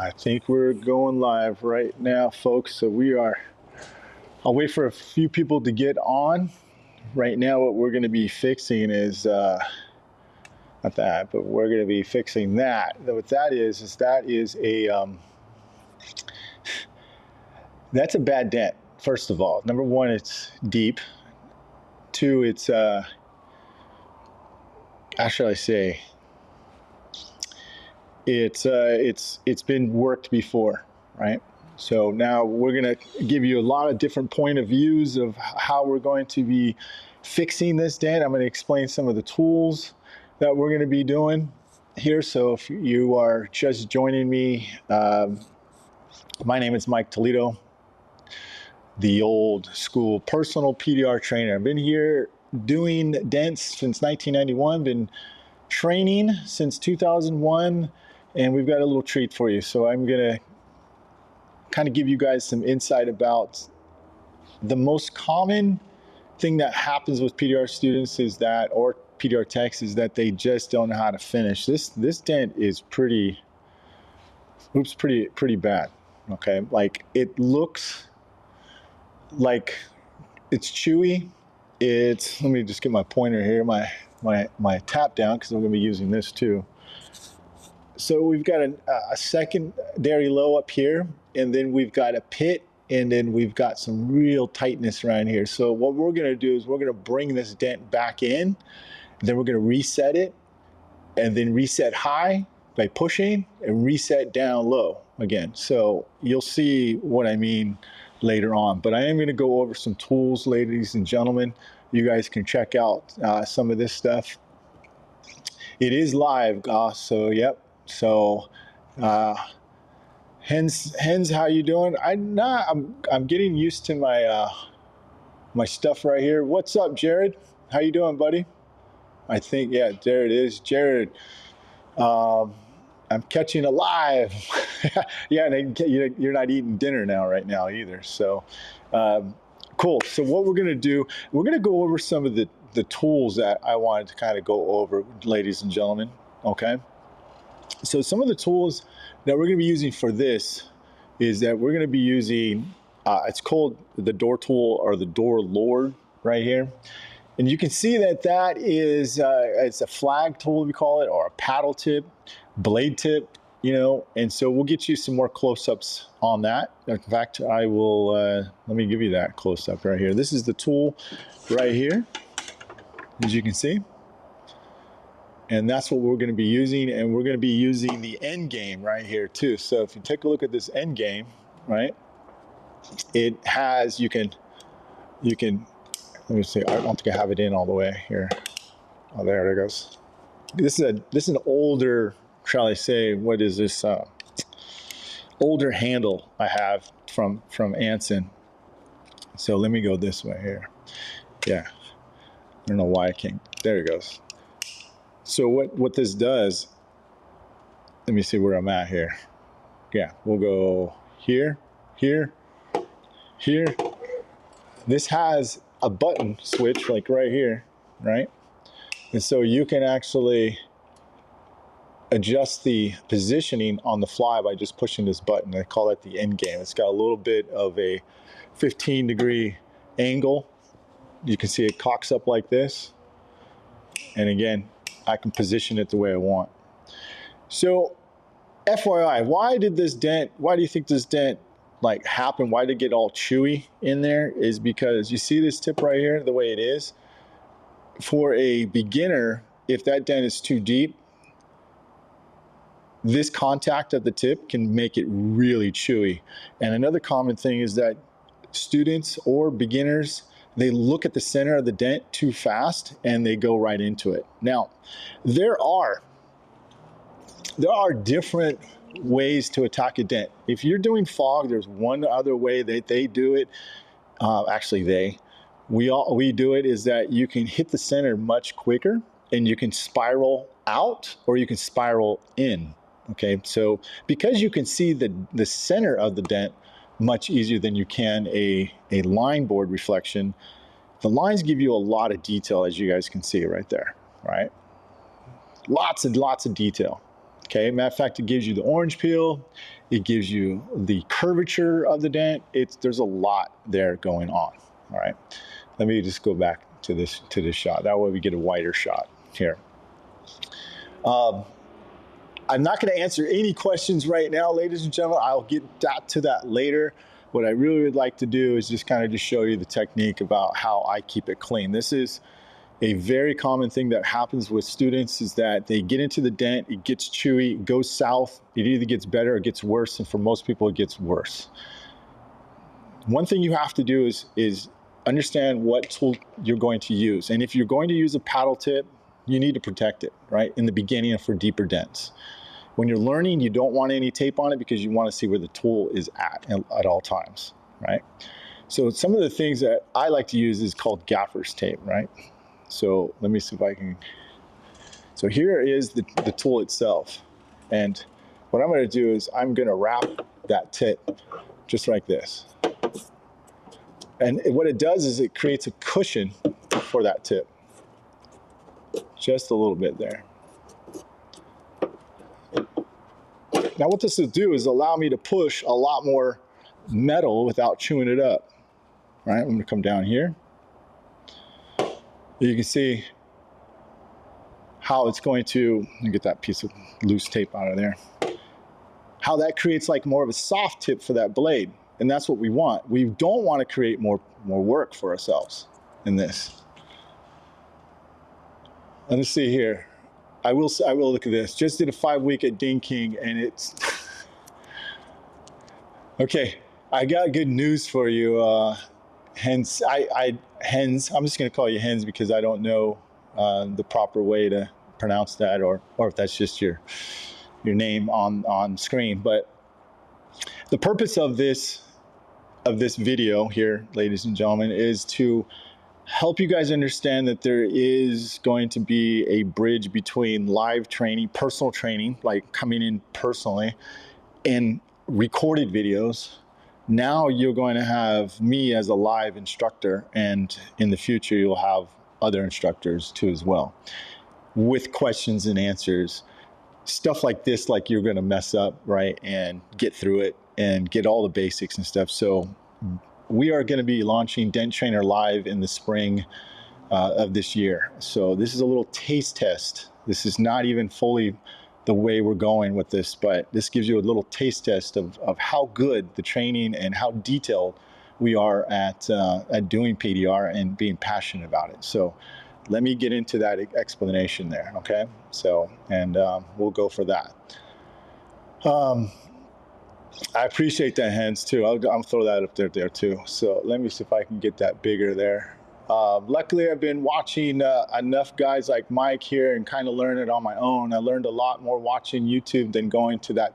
I think we're going live right now, folks. So we are, I'll wait for a few people to get on. Right now, what we're going to be fixing is, not that, but we're going to be fixing that. What that is that is a, that's a bad dent, first of all. Number one, it's deep. Two, it's, how shall I say? It's been worked before, right? So now we're gonna give you a lot of different point of views of how we're going to be fixing this dent. I'm gonna explain some of the tools that we're gonna be doing here. So if you are just joining me, my name is Myke Toledo, the old school personal PDR trainer. I've been here doing dents since 1991, been training since 2001, and we've got a little treat for you. So I'm gonna kind of give you guys some insight about the most common thing that happens with PDR students is that, or PDR techs, is that they just don't know how to finish. This dent is pretty bad. Okay, like it looks like it's chewy. Let me just get my pointer here, my tap down, because I'm gonna be using this too. So we've got a secondary low up here, and then we've got a pit, and then we've got some real tightness around here. So what we're gonna do is we're gonna bring this dent back in, then we're gonna reset it, and then reset high by pushing, and reset down low again. So you'll see what I mean later on. But I am gonna go over some tools, ladies and gentlemen. You guys can check out some of this stuff. It is live, so yep. So, Hens, how you doing? I'm getting used to my my stuff right here. What's up, Jared? How you doing, buddy? I think, yeah, there it is, Jared. I'm catching a live. Yeah, and you're not eating dinner right now either. So, cool. So what we're gonna do, we're gonna go over some of the tools that I wanted to kind of go over, ladies and gentlemen. Okay. So some of the tools that we're going to be using for this is that we're going to be using, it's called the door tool or the door lord right here. And you can see that is, it's a flag tool, we call it, or a paddle tip, blade tip, you know, and so we'll get you some more close-ups on that. In fact, I will, let me give you that close-up right here. This is the tool right here, as you can see. And that's what we're going to be using, and we're going to be using the end game right here too. So if you take a look at this end game, right, it has, you can, let me see, I don't think I have it in all the way here. Oh, there it goes. This is an older, shall I say, what is this, older handle I have from Anson. So let me go this way here. Yeah, I don't know why I can't, there it goes. So what this does, let me see where I'm at here. Yeah, we'll go here, here, here. This has a button switch like right here, right? And so you can actually adjust the positioning on the fly by just pushing this button. I call it the end game. It's got a little bit of a 15-degree angle. You can see it cocks up like this. And again, I can position it the way I want. So FYI, why do you think this dent like happen? Why did it get all chewy in there? Is because you see this tip right here, the way it is. For a beginner, if that dent is too deep, this contact at the tip can make it really chewy. And another common thing is that students or beginners, they look at the center of the dent too fast and they go right into it. Now, there are different ways to attack a dent. If you're doing fog, there's one other way that they do it. We do it is that you can hit the center much quicker and you can spiral out or you can spiral in. Okay, so because you can see the center of the dent much easier than you can a line board reflection, the lines give you a lot of detail, as you guys can see right there, right? Lots and lots of detail. Okay, matter of fact, it gives you the orange peel. It gives you the curvature of the dent. There's a lot there going on. All right, let me just go back to this shot. That way we get a wider shot here. I'm not going to answer any questions right now, ladies and gentlemen. I'll get to that later. What I really would like to do is just kind of just show you the technique about how I keep it clean. This is a very common thing that happens with students, is that they get into the dent, it gets chewy, it goes south, it either gets better or it gets worse, and for most people it gets worse. One thing you have to do is understand what tool you're going to use. And if you're going to use a paddle tip, you need to protect it, right, in the beginning and for deeper dents. When you're learning, you don't want any tape on it because you want to see where the tool is at all times, right? So some of the things that I like to use is called gaffer's tape, right? So let me see if I can. So here is the tool itself. And what I'm going to do is I'm going to wrap that tip just like this. And what it does is it creates a cushion for that tip. Just a little bit there. Now what this will do is allow me to push a lot more metal without chewing it up. All right, I'm going to come down here. You can see how it's going to, let me get that piece of loose tape out of there, how that creates like more of a soft tip for that blade. And that's what we want. We don't want to create more work for ourselves in this. Let me see here. I will look at this. Just did a 5-week at Ding King, and it's okay. I got good news for you. Hens, Hens. I'm just going to call you Hens because I don't know the proper way to pronounce that, or if that's just your name on screen. But the purpose of this video here, ladies and gentlemen, is to help you guys understand that there is going to be a bridge between live training, personal training, like coming in personally, and recorded videos. Now you're going to have me as a live instructor, and in the future you'll have other instructors too as well, with questions and answers, stuff like this, like you're going to mess up, right, and get through it and get all the basics and stuff. So we are going to be launching Dent Trainer Live in the spring of this year. So this is a little taste test. This is not even fully the way we're going with this, but this gives you a little taste test of how good the training and how detailed we are at doing PDR and being passionate about it. So let me get into that explanation there, okay? So, and we'll go for that. I appreciate that, Hens, too. I'll throw that up there too. So let me see if I can get that bigger there. Luckily, I've been watching enough guys like Myke here and kind of learn it on my own. I learned a lot more watching YouTube than going to that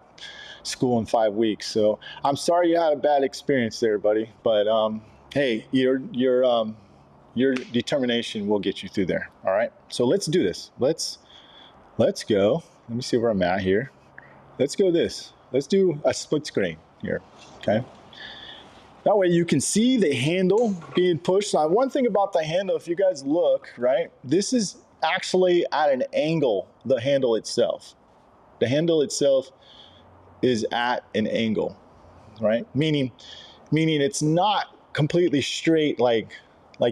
school in 5 weeks. So I'm sorry you had a bad experience there, buddy. But hey, your determination will get you through there. All right. So let's do this. Let's go. Let me see where I'm at here. Let's go this. Let's do a split screen here. Okay. That way you can see the handle being pushed. Now, one thing about the handle, if you guys look, right, this is actually at an angle, the handle itself. The handle itself is at an angle, right? Meaning it's not completely straight like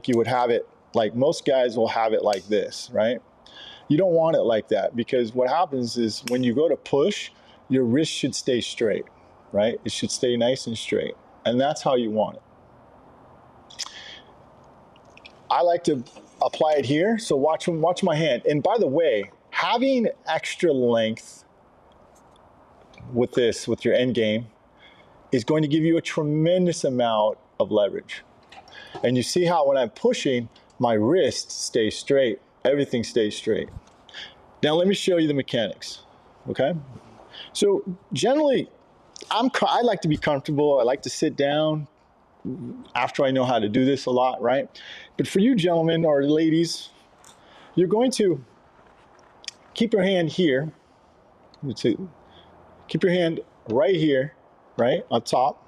you would have it, like most guys will have it like this, right? You don't want it like that, because what happens is when you go to push, your wrist should stay straight, right? It should stay nice and straight. And that's how you want it. I like to apply it here. So watch my hand. And by the way, having extra length with this, with your end game, is going to give you a tremendous amount of leverage. And you see how when I'm pushing, my wrist stays straight. Everything stays straight. Now let me show you the mechanics, okay? So generally, I like to be comfortable. I like to sit down after I know how to do this a lot, right? But for you gentlemen or ladies, you're going to keep your hand here. Keep your hand right here, right, on top,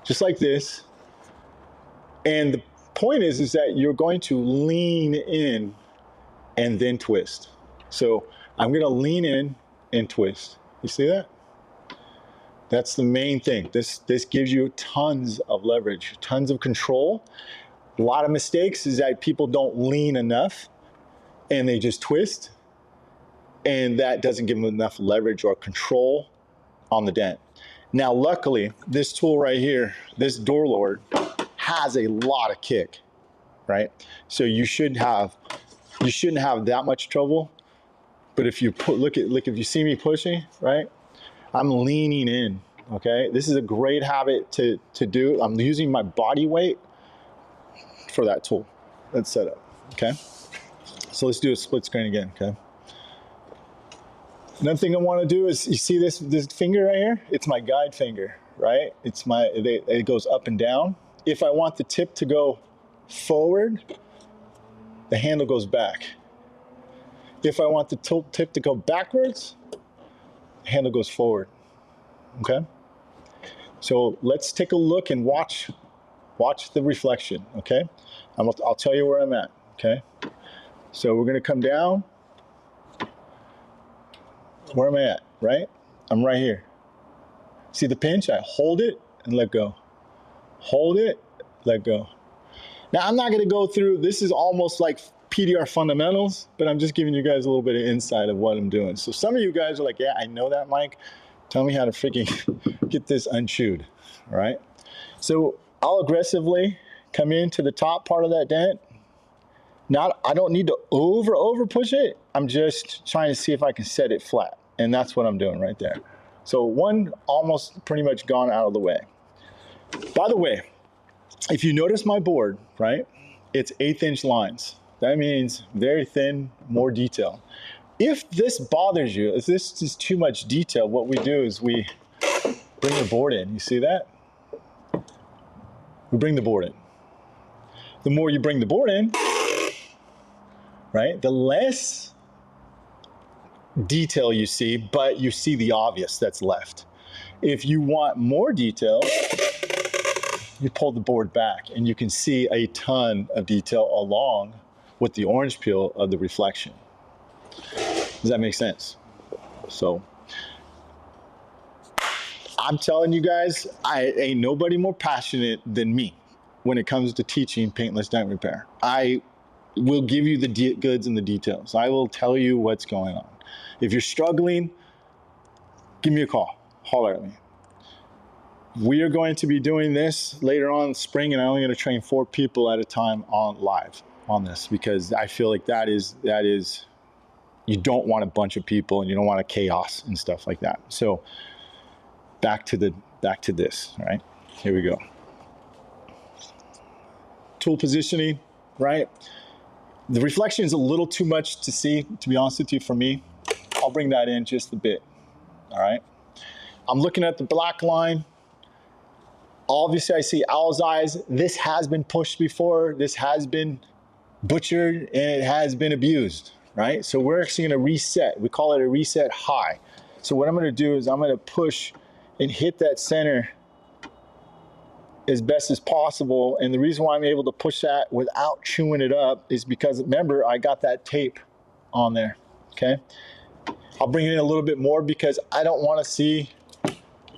just like this. And the point is that you're going to lean in and then twist. So I'm going to lean in and twist. You see that? That's the main thing. This gives you tons of leverage, tons of control. A lot of mistakes is that people don't lean enough and they just twist, and that doesn't give them enough leverage or control on the dent. Now, luckily, this tool right here, this door lord, has a lot of kick, right? So you shouldn't have that much trouble. But if you look, if you see me pushing, right? I'm leaning in, okay? This is a great habit to do. I'm using my body weight for that tool. That's set up, okay? So let's do a split screen again, okay? Another thing I want to do is, you see this finger right here? It's my guide finger, right? It goes up and down. If I want the tip to go forward, the handle goes back. If I want the tip to go backwards, the handle goes forward, okay? So let's take a look and watch the reflection, okay? I'll tell you where I'm at, okay? So we're gonna come down. Where am I at, right? I'm right here. See the pinch? I hold it and let go. Hold it, let go. Now I'm not gonna go through, this is almost like PDR fundamentals, but I'm just giving you guys a little bit of insight of what I'm doing. So some of you guys are like, yeah, I know that, Myke. Tell me how to freaking get this unchewed, all right? So I'll aggressively come into the top part of that dent. I don't need to over push it. I'm just trying to see if I can set it flat. And that's what I'm doing right there. So one almost pretty much gone out of the way. By the way, if you notice my board, right, it's 1/8" lines. That means very thin, more detail. If this bothers you, if this is too much detail, what we do is we bring the board in. You see that? We bring the board in. The more you bring the board in, right, the less detail you see, but you see the obvious that's left. If you want more detail, you pull the board back and you can see a ton of detail along with the orange peel of the reflection. Does that make sense? So I'm telling you guys, ain't nobody more passionate than me when it comes to teaching paintless dent repair. I will give you the goods and the details. I will tell you what's going on. If you're struggling, give me a call, holler at me. We are going to be doing this later on in the spring, and I'm only going to train 4 people at a time on live on this, because I feel like that is you don't want a bunch of people and you don't want a chaos and stuff like that. So back to this, all right? Here we go. Tool positioning, right? The reflection is a little too much to see, to be honest with you, for me. I'll bring that in just a bit, all right? I'm looking at the black line. Obviously, I see owl's eyes. This has been pushed before. This has been butchered, and it has been abused, right? So we're actually gonna reset. We call it a reset high. So what I'm gonna do is I'm gonna push and hit that center as best as possible. And the reason why I'm able to push that without chewing it up is because, remember, I got that tape on there, okay? I'll bring it in a little bit more because I don't wanna see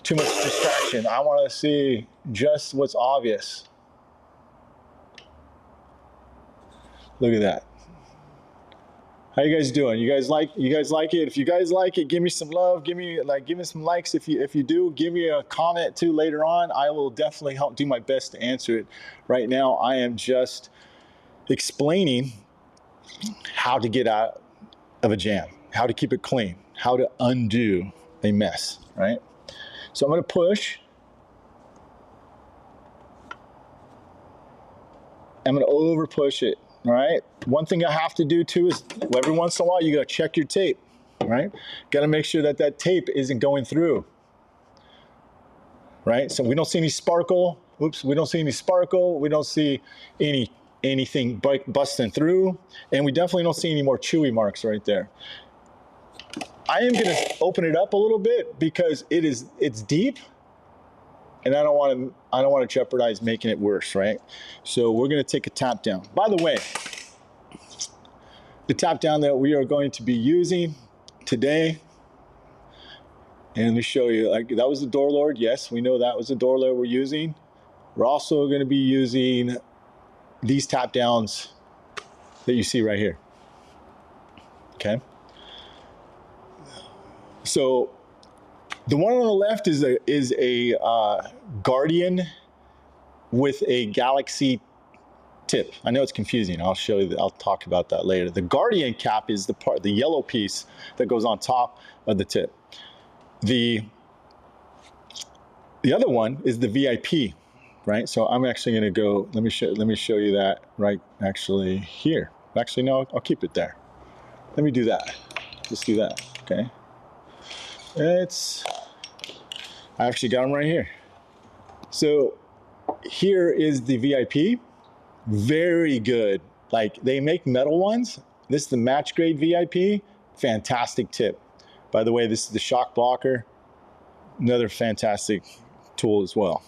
too much distraction. I wanna see just what's obvious. Look at that. How you guys doing? You guys like it? If you guys like it, give me some love. Give me some likes. If you do, give me a comment too later on. I will definitely do my best to answer it. Right now, I am just explaining how to get out of a jam, how to keep it clean, how to undo a mess, right? So I'm gonna push. I'm gonna over push it. All right. One thing I have to do too is every once in a while you gotta check your tape. All right. Got to make sure that that tape isn't going through. Right. So we don't see any sparkle. Oops. We don't see any sparkle. We don't see anything busting through, and we definitely don't see any more chewy marks right there. I am gonna open it up a little bit because it's deep, and I don't want to jeopardize making it worse, right? So we're going to take a tap down. By the way, the tap down that we are going to be using today And let me show you, like that was the door lord. Yes, we know that was the door lord we're using. We're also going to be using these tap downs that you see right here. Okay. So the one on the left is a Guardian with a Galaxy tip. I know it's confusing. I'll show you. I'll talk about that later. The Guardian cap is the yellow piece that goes on top of the tip. The other one is the VIP, right? So I'm actually going to go. Let me show you that right. Actually, here. Actually, no. I'll keep it there. Let me do that. Let's do that. Okay. I actually got them right here. So here is the VIP. Very good. Like they make metal ones. This is the match grade VIP. Fantastic tip. By the way, this is the shock blocker. Another fantastic tool as well.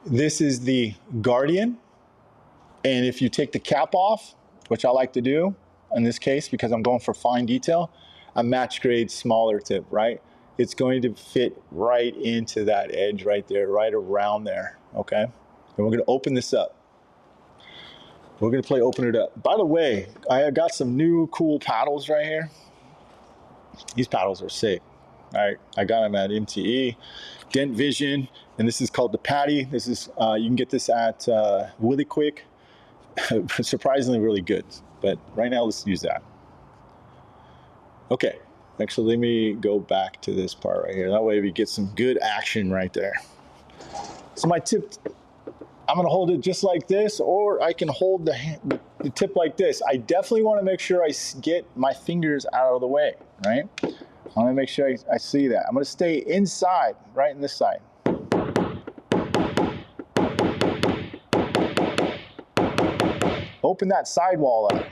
This is the Guardian. And if you take the cap off, which I like to do in this case because I'm going for fine detail, a match grade smaller tip, right? It's going to fit right into that edge right there, right around there, okay? And we're gonna open this up. We're gonna play open it up. By the way, I got some new cool paddles right here. These paddles are sick. I got them at MTE, Dent Vision, and this is called the Patty. This is, you can get this at Willy Quick. Surprisingly really good, but right now let's use that. Okay, actually let me go back to this part right here. That way we get some good action right there. So my tip, I'm gonna hold it just like this, or I can hold the tip like this. I definitely wanna make sure I get my fingers out of the way, right? I wanna make sure I see that. I'm gonna stay inside, right in this side. Open that sidewall up.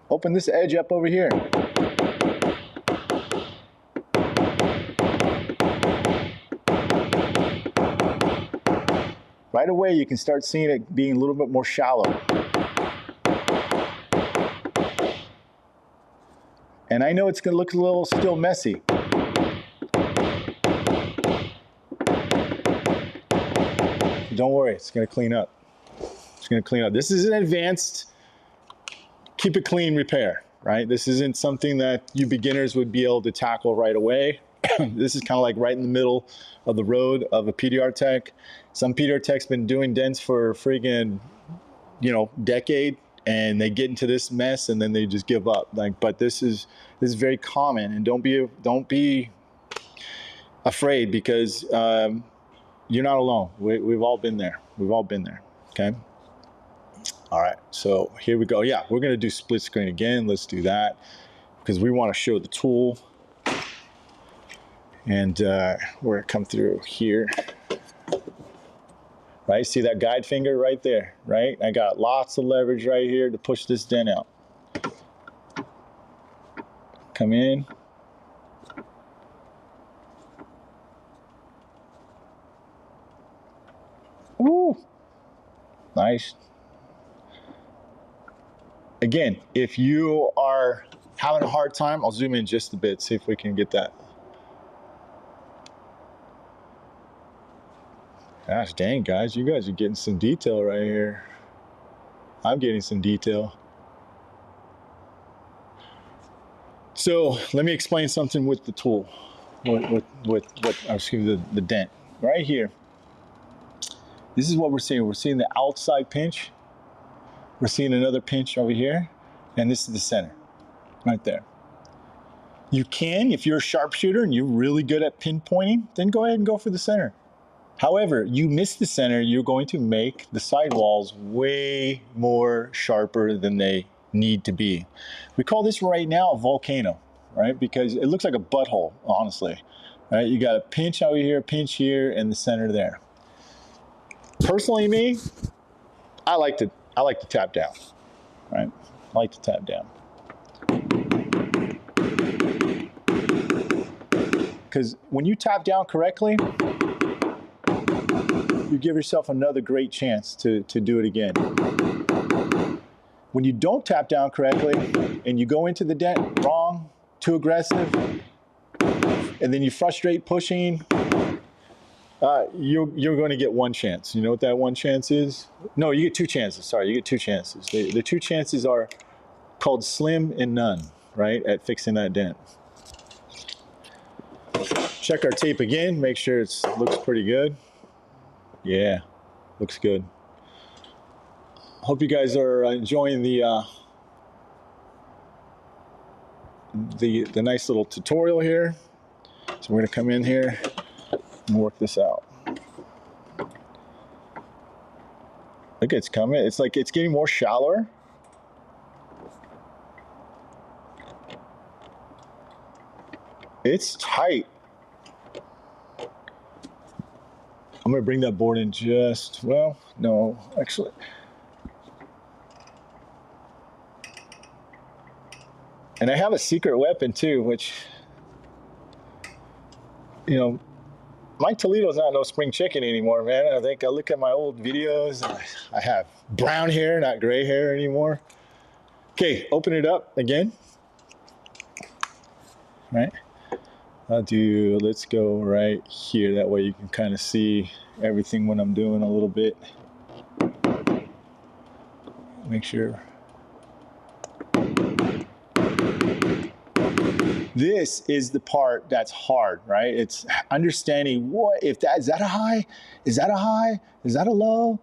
Open this edge up over here. Right away, you can start seeing it being a little bit more shallow. And I know it's gonna look a little still messy. Don't worry, it's gonna clean up. It's gonna clean up. This is an advanced, keep it clean repair, right? This isn't something that you beginners would be able to tackle right away. This is kind of like right in the middle of the road of a PDR tech. Some PDR tech's been doing dents for freaking, decade, and they get into this mess and then they just give up. But this is very common, and don't be afraid because you're not alone. We've all been there. We've all been there. Okay. All right. So here we go. Yeah, we're gonna do split screen again. Let's do that because we want to show the tool. And we're gonna come through here. Right, see that guide finger right there, right? I got lots of leverage right here to push this dent out. Come in. Woo! Nice. Again, if you are having a hard time, I'll zoom in just a bit, see if we can get that. Gosh dang, guys, you guys are getting some detail right here. I'm getting some detail. So let me explain something with the tool, the dent. Right here, this is what we're seeing. We're seeing the outside pinch. We're seeing another pinch over here, and this is the center, right there. You can, if you're a sharpshooter and you're really good at pinpointing, then go ahead and go for the center. However, you miss the center, you're going to make the sidewalls way more sharper than they need to be. We call this right now a volcano, right? Because it looks like a butthole, honestly. Right? You got a pinch over here, pinch here, and the center there. Personally, me, I like to tap down, right? I like to tap down. Because when you tap down correctly, you give yourself another great chance to do it again. when you don't tap down correctly and you go into the dent wrong, too aggressive, and then you frustrate pushing, you're going to get one chance. You know what that one chance is? No, you get two chances. Sorry, you get two chances. The two chances are called slim and none, right, at fixing that dent. Check our tape again, make sure it looks pretty good. Yeah, looks good. Hope you guys are enjoying the nice little tutorial here. So we're going to come in here and work this out. Look, it's coming. It's like it's getting more shallower. It's tight. I'm going to bring that board in just, well, no, actually. And I have a secret weapon too, which, you know, Myke Toledo's not no spring chicken anymore, man. I think I look at my old videos, and I have brown hair, not gray hair anymore. Okay, open it up again. Right. Let's go right here. That way you can kind of see everything when I'm doing a little bit. Make sure. This is the part that's hard, right? It's understanding what, if that, is that a high? Is that a high? Is that a low?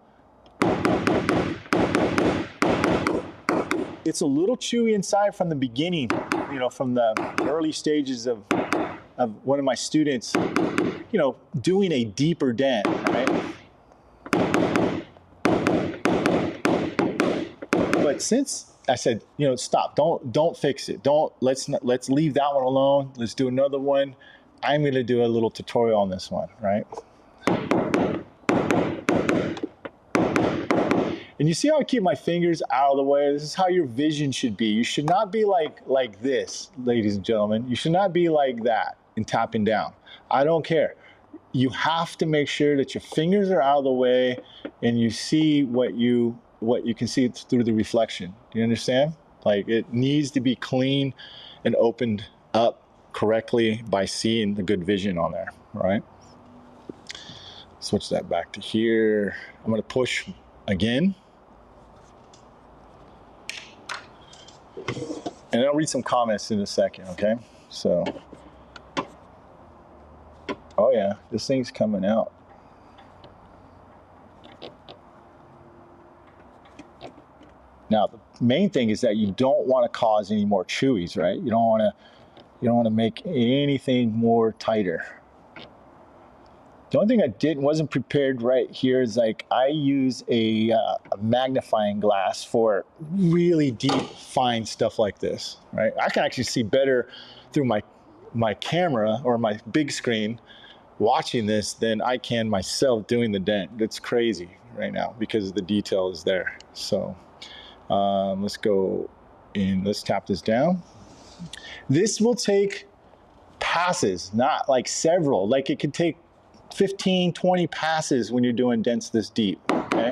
It's a little chewy inside from the beginning, you know, from the early stages of one of my students, you know, doing a deeper dent, right? But since I said, you know, stop, don't fix it. Let's leave that one alone. Let's do another one. I'm going to do a little tutorial on this one, right? And you see how I keep my fingers out of the way? This is how your vision should be. You should not be like this, ladies and gentlemen. You should not be like that and tapping down. I don't care. You have to make sure that your fingers are out of the way and you see what you can see through the reflection. Do you understand? Like, it needs to be clean and opened up correctly by seeing the good vision on there, right? Switch that back to here. I'm going to push again. And I'll read some comments in a second, okay? So, oh yeah, this thing's coming out. Now, the main thing is that you don't want to cause any more chewies, right? You don't want to make anything more tighter. The only thing I wasn't prepared right here is, like, I use a magnifying glass for really deep, fine stuff like this, right? I can actually see better through my camera or my big screen watching this than I can myself doing the dent. It's crazy right now because the detail is there. So let's go in, let's tap this down. This will take passes, not like several. Like, it could take 15, 20 passes when you're doing dents this deep, okay?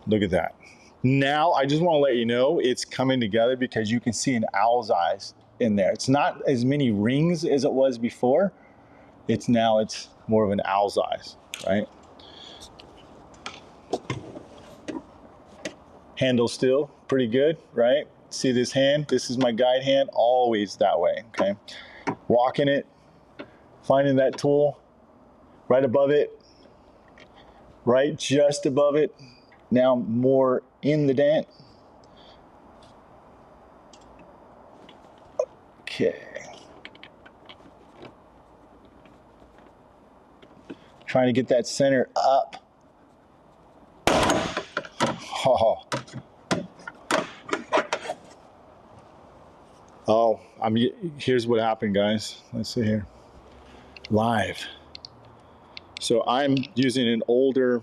Look at that. Now, I just want to let you know it's coming together because you can see an owl's eyes in there. It's not as many rings as it was before. It's more of an owl's eyes, right? Handle still pretty good, right? See this hand? This is my guide hand, always that way, okay? Walking it, finding that tool right above it, right just above it. Now more in the dent. Okay. Trying to get that center up. Oh, here's what happened, guys. Let's see here. Live. So I'm using an older,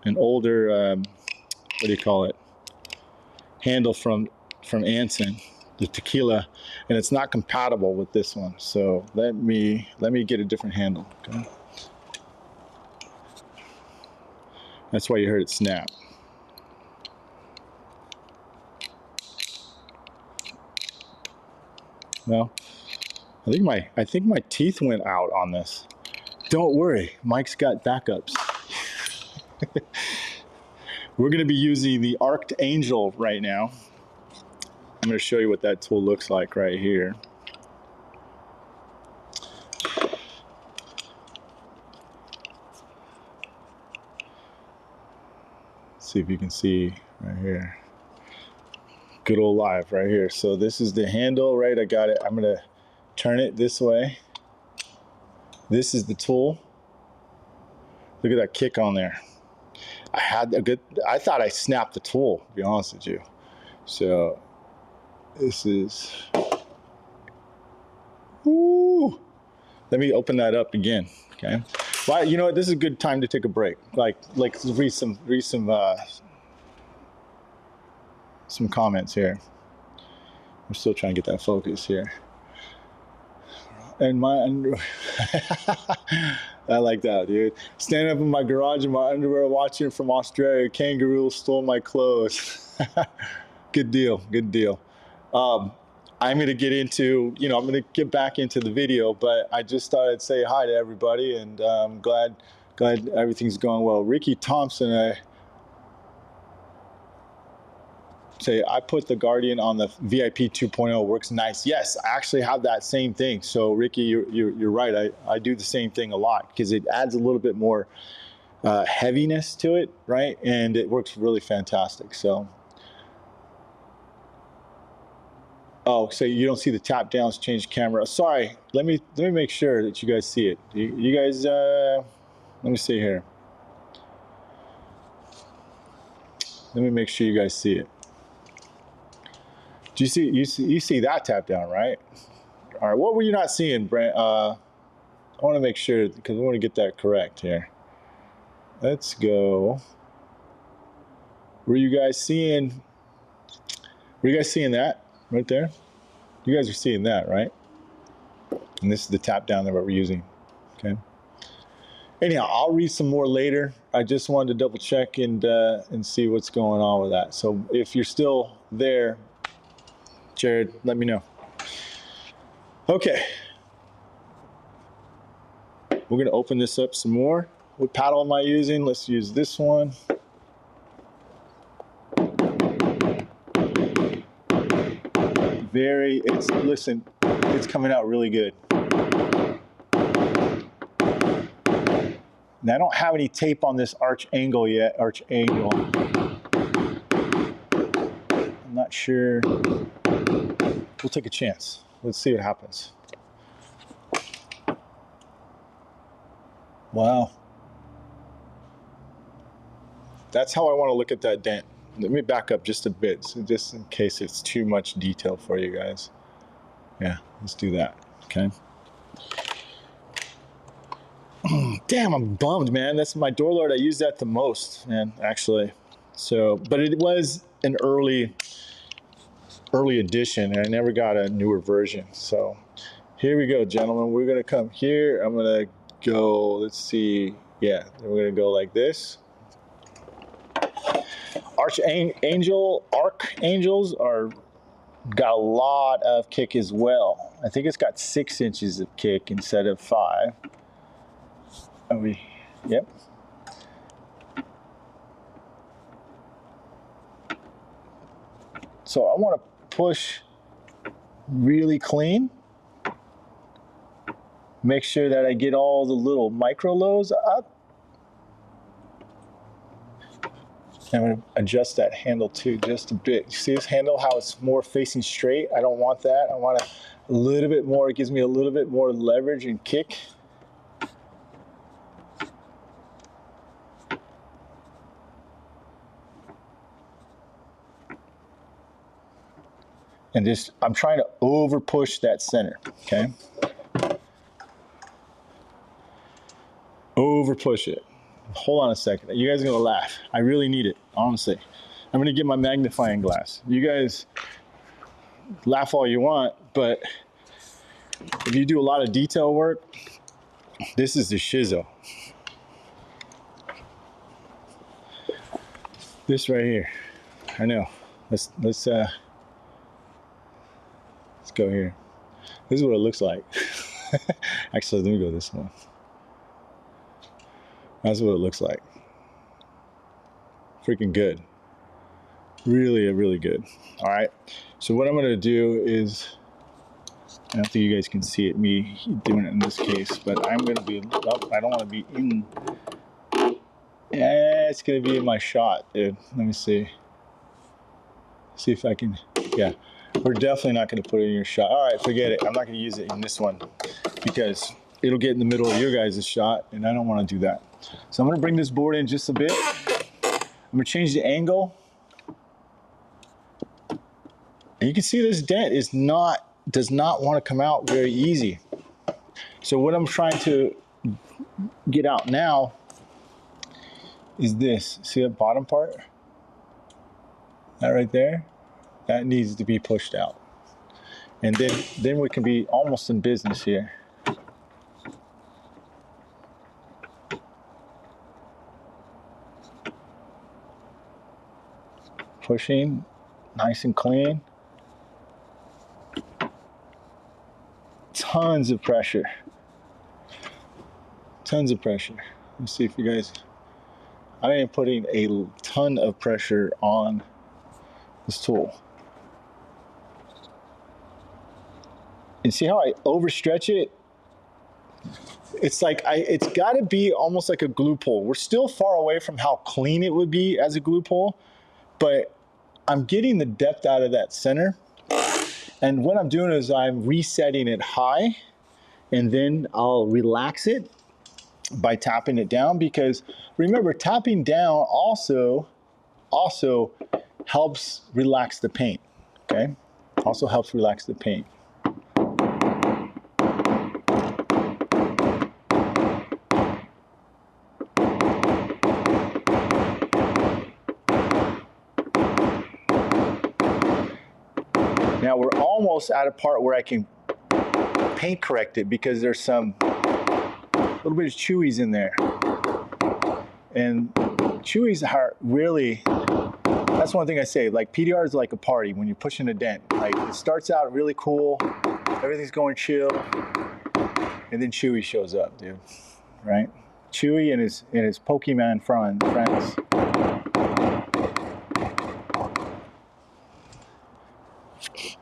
what do you call it? Handle from from Anson, the tequila, and it's not compatible with this one. So let me get a different handle. Okay? That's why you heard it snap. No, I think my teeth went out on this. Don't worry, Mike's got backups. We're going to be using the Arced Angel right now. I'm going to show you what that tool looks like right here. See if you can see right here. Good old live right here. So this is the handle, right? I got it. I'm going to turn it this way. This is the tool. Look at that kick on there. I thought I snapped the tool, to be honest with you. So this is, woo. Let me open that up again, okay? Well, you know what, this is a good time to take a break. Like read some comments here. I'm still trying to get that focus here. And my underwear, I like that, dude. Standing up in my garage in my underwear, watching from Australia, kangaroo stole my clothes. Good deal, good deal. I'm gonna get into, I'm gonna get back into the video, but I just thought I'd say hi to everybody, and I'm glad everything's going well. Ricky Thompson, I put the Guardian on the VIP 2.0, works nice. Yes, I actually have that same thing. So Ricky, you're right. I do the same thing a lot because it adds a little bit more heaviness to it, right? And it works really fantastic. So, oh, so you don't see the tap downs, change camera. Sorry, let me make sure that you guys see it. You guys, let me see here. Let me make sure you guys see it. Do you see that tap down, right? All right, what were you not seeing, Brent? I want to make sure, because we want to get that correct here. Let's go. Were you guys seeing that right there? You guys are seeing that, right? And this is the tap down that we're using, okay? Anyhow, I'll read some more later. I just wanted to double check and see what's going on with that. So if you're still there, Jared, let me know. Okay. We're gonna open this up some more. What paddle am I using? Let's use this one. Listen, it's coming out really good. Now I don't have any tape on this arch angle yet, I'm not sure. We'll take a chance. Let's see what happens. Wow. That's how I want to look at that dent. Let me back up just a bit, so just in case it's too much detail for you guys. Yeah, let's do that, okay? Damn, I'm bummed, man. That's my door load. I use that the most, man, actually. So, but it was an early edition, and I never got a newer version. So here we go, gentlemen. We're gonna come here. I'm gonna go, let's see. Yeah, we're gonna go like this. Arc Angels got a lot of kick as well. I think it's got 6 inches of kick instead of 5. Yep. So I want to push really clean. Make sure that I get all the little micro lows up. I'm going to adjust that handle too just a bit. You see this handle, how it's more facing straight? I don't want that. I want a little bit more. It gives me a little bit more leverage and kick. And just, I'm trying to over push that center, okay? Over push it. Hold on a second. You guys are gonna laugh. I really need it, honestly. I'm gonna get my magnifying glass. You guys, laugh all you want, but if you do a lot of detail work, this is the shizo. This right here. I know. Let's go here. This is what it looks like. Actually, let me go this one. That's what it looks like. Freaking good. Really, really good. All right. So what I'm going to do is, I don't think you guys can see it, me doing it in this case, but I'm going to be, oh, I don't want to be in, it's going to be in my shot, dude. Let me see. See if I can, yeah. We're definitely not going to put it in your shot. All right, forget it. I'm not going to use it in this one because it'll get in the middle of your guys' shot, and I don't want to do that. So I'm going to bring this board in just a bit. I'm going to change the angle. And you can see this dent does not want to come out very easy. So what I'm trying to get out now is this. See that bottom part? That right there? That needs to be pushed out. And then we can be almost in business here. Pushing, nice and clean. Tons of pressure. Tons of pressure. Let's see if you guys, I am putting a ton of pressure on this tool. And see how I overstretch it? It's like, it's gotta be almost like a glue pull. We're still far away from how clean it would be as a glue pull, but I'm getting the depth out of that center. And what I'm doing is I'm resetting it high, and then I'll relax it by tapping it down, because remember, tapping down also helps relax the paint, okay? Also helps relax the paint. Now we're almost at a part where I can paint correct it, because there's some little bit of chewies in there. And chewies are really, that's one thing I say, like PDR is like a party when you're pushing a dent. Like it starts out really cool, everything's going chill, and then Chewy shows up, dude, right? Chewy and his Pokemon friends.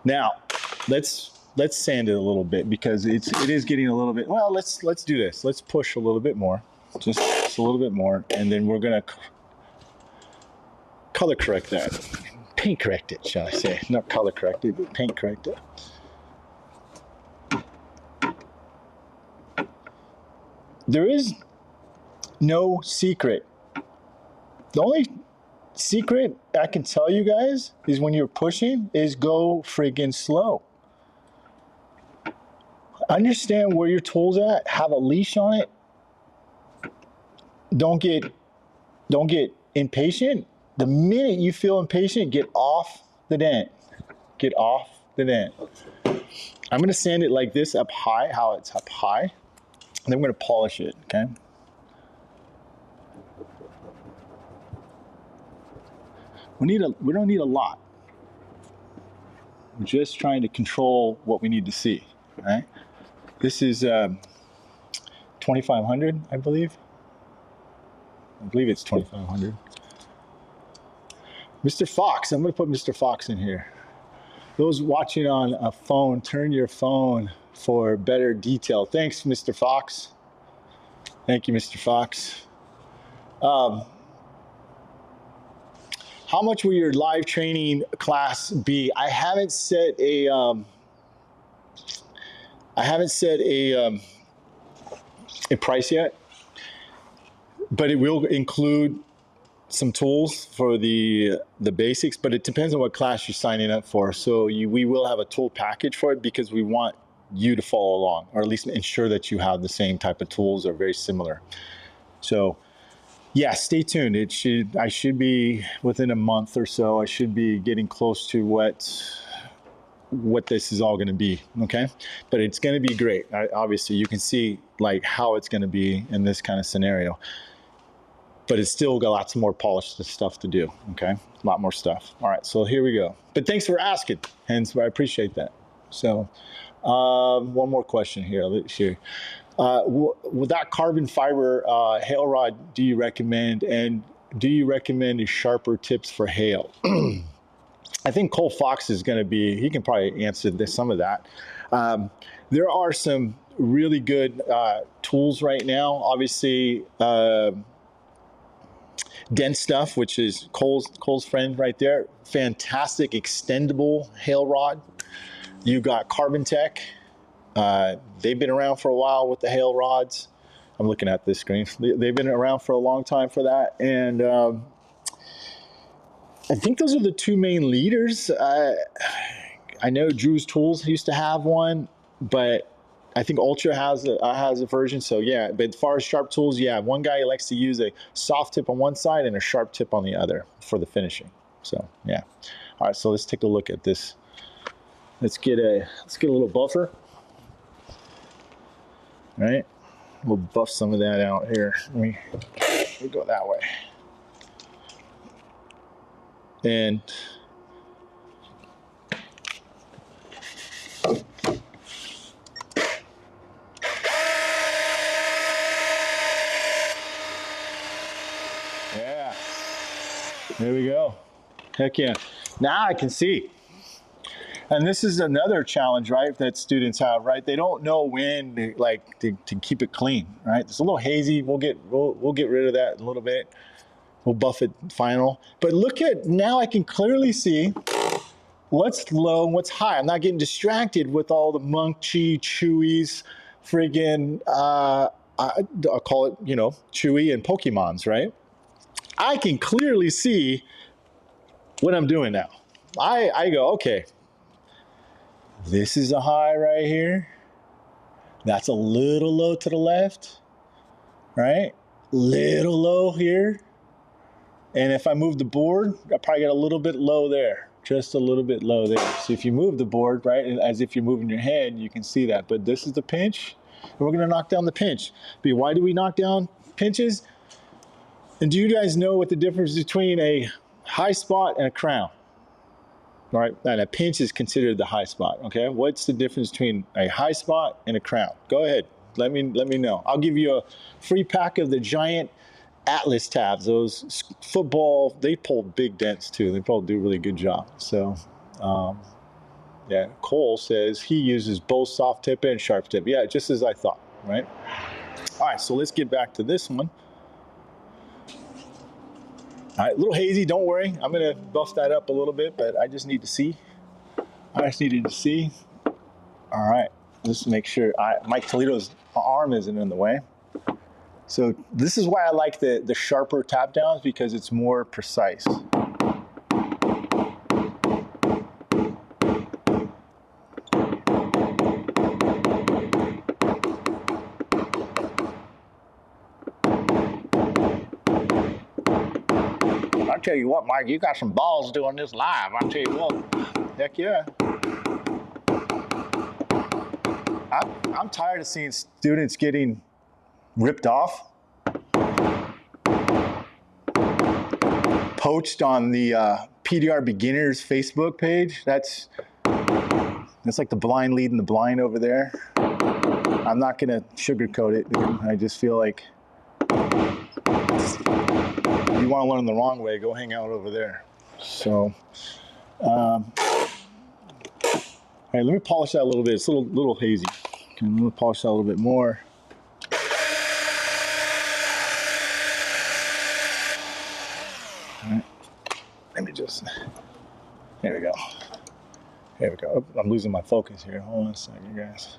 Now, let's sand it a little bit, because it is getting a little bit, well, let's do this. Let's push a little bit more, just a little bit more, and then we're gonna color correct that. Paint correct it, shall I say. Not color correct it, but paint correct it. There is no secret. The only secret I can tell you guys is when you're pushing is go friggin' slow. Understand where your tool's at, have a leash on it. Don't get impatient. The minute you feel impatient, get off the dent. Get off the dent. I'm gonna sand it like this up high, how it's up high, and then we're gonna polish it, okay? We don't need a lot. We're just trying to control what we need to see, right? This is 2500, I believe. I believe it's 2500. Mr. Fox, I'm gonna put Mr. Fox in here. Those watching on a phone, turn your phone for better detail. Thanks, Mr. Fox. Thank you, Mr. Fox. How much will your live training class be? I haven't set a price yet, but it will include some tools for the basics, but it depends on what class you're signing up for. So we will have a tool package for it, because we want you to follow along, or at least ensure that you have the same type of tools or very similar. So yeah, stay tuned. I should be within a month or so, I should be getting close to what what this is all going to be, okay? But it's going to be great. Obviously, you can see like how it's going to be in this kind of scenario. But it's still got lots more polished stuff to do, okay? A lot more stuff. All right, so here we go. But thanks for asking, hence I appreciate that. So one more question here. Let's see. With that carbon fiber hail rod, do you recommend, and do you recommend a sharper tips for hail? I think Cole Fox is going to be, he can probably answer some of that. There are some really good tools right now. Obviously, Dent stuff, which is Cole's friend right there. Fantastic extendable hail rod. You got Carbon Tech. They've been around for a while with the hail rods. I'm looking at this screen. They've been around for a long time for that. And I think those are the two main leaders. I know Drew's Tools used to have one, but I think Ultra has a version. So yeah, but as far as sharp tools, yeah, one guy likes to use a soft tip on one side and a sharp tip on the other for the finishing. So yeah. All right, so let's take a look at this. Let's get a little buffer. All right, we'll buff some of that out here. We'll go that way. And yeah, there we go. Heck yeah. Now I can see. And this is another challenge, right, that students have, right? They don't know when to keep it clean, right? It's a little hazy. We'll get rid of that in a little bit. We'll buff it final. But look at, now I can clearly see what's low and what's high. I'm not getting distracted with all the Myke, chewies, friggin', I'll call it, you know, chewy and Pokemons, right? I can clearly see what I'm doing now. I go, okay, this is a high right here. That's a little low to the left, right? Little low here. And if I move the board, I probably get a little bit low there, just a little bit low there. So if you move the board, right, as if you're moving your head, you can see that. But this is the pinch, and we're gonna knock down the pinch. But why do we knock down pinches? And do you guys know what the difference between a high spot and a crown? All right, and a pinch is considered the high spot, okay? What's the difference between a high spot and a crown? Go ahead, let me know. I'll give you a free pack of the giant Atlas tabs. Those football, they pull big dents too. They probably do a really good job. So, yeah, Cole says he uses both soft tip and sharp tip. Yeah, just as I thought, right? All right, so let's get back to this one. All right, a little hazy, don't worry. I'm gonna buff that up a little bit, but I just need to see. I just needed to see. All right, let's make sure Myke Toledo's arm isn't in the way. So this is why I like the sharper tap downs, because it's more precise. I tell you what, Myke, you got some balls doing this live. I tell you what, heck yeah. I'm tired of seeing students getting ripped off, poached on the PDR beginners Facebook page. That's like the blind leading the blind over there. I'm not gonna sugarcoat it. I just feel like if you want to learn the wrong way, go hang out over there. So, all right, let me polish that a little bit. It's a little hazy. Okay, let me polish that a little bit more. All right, let me just, there we go. There we go. I'm losing my focus here. Hold on a second, guys.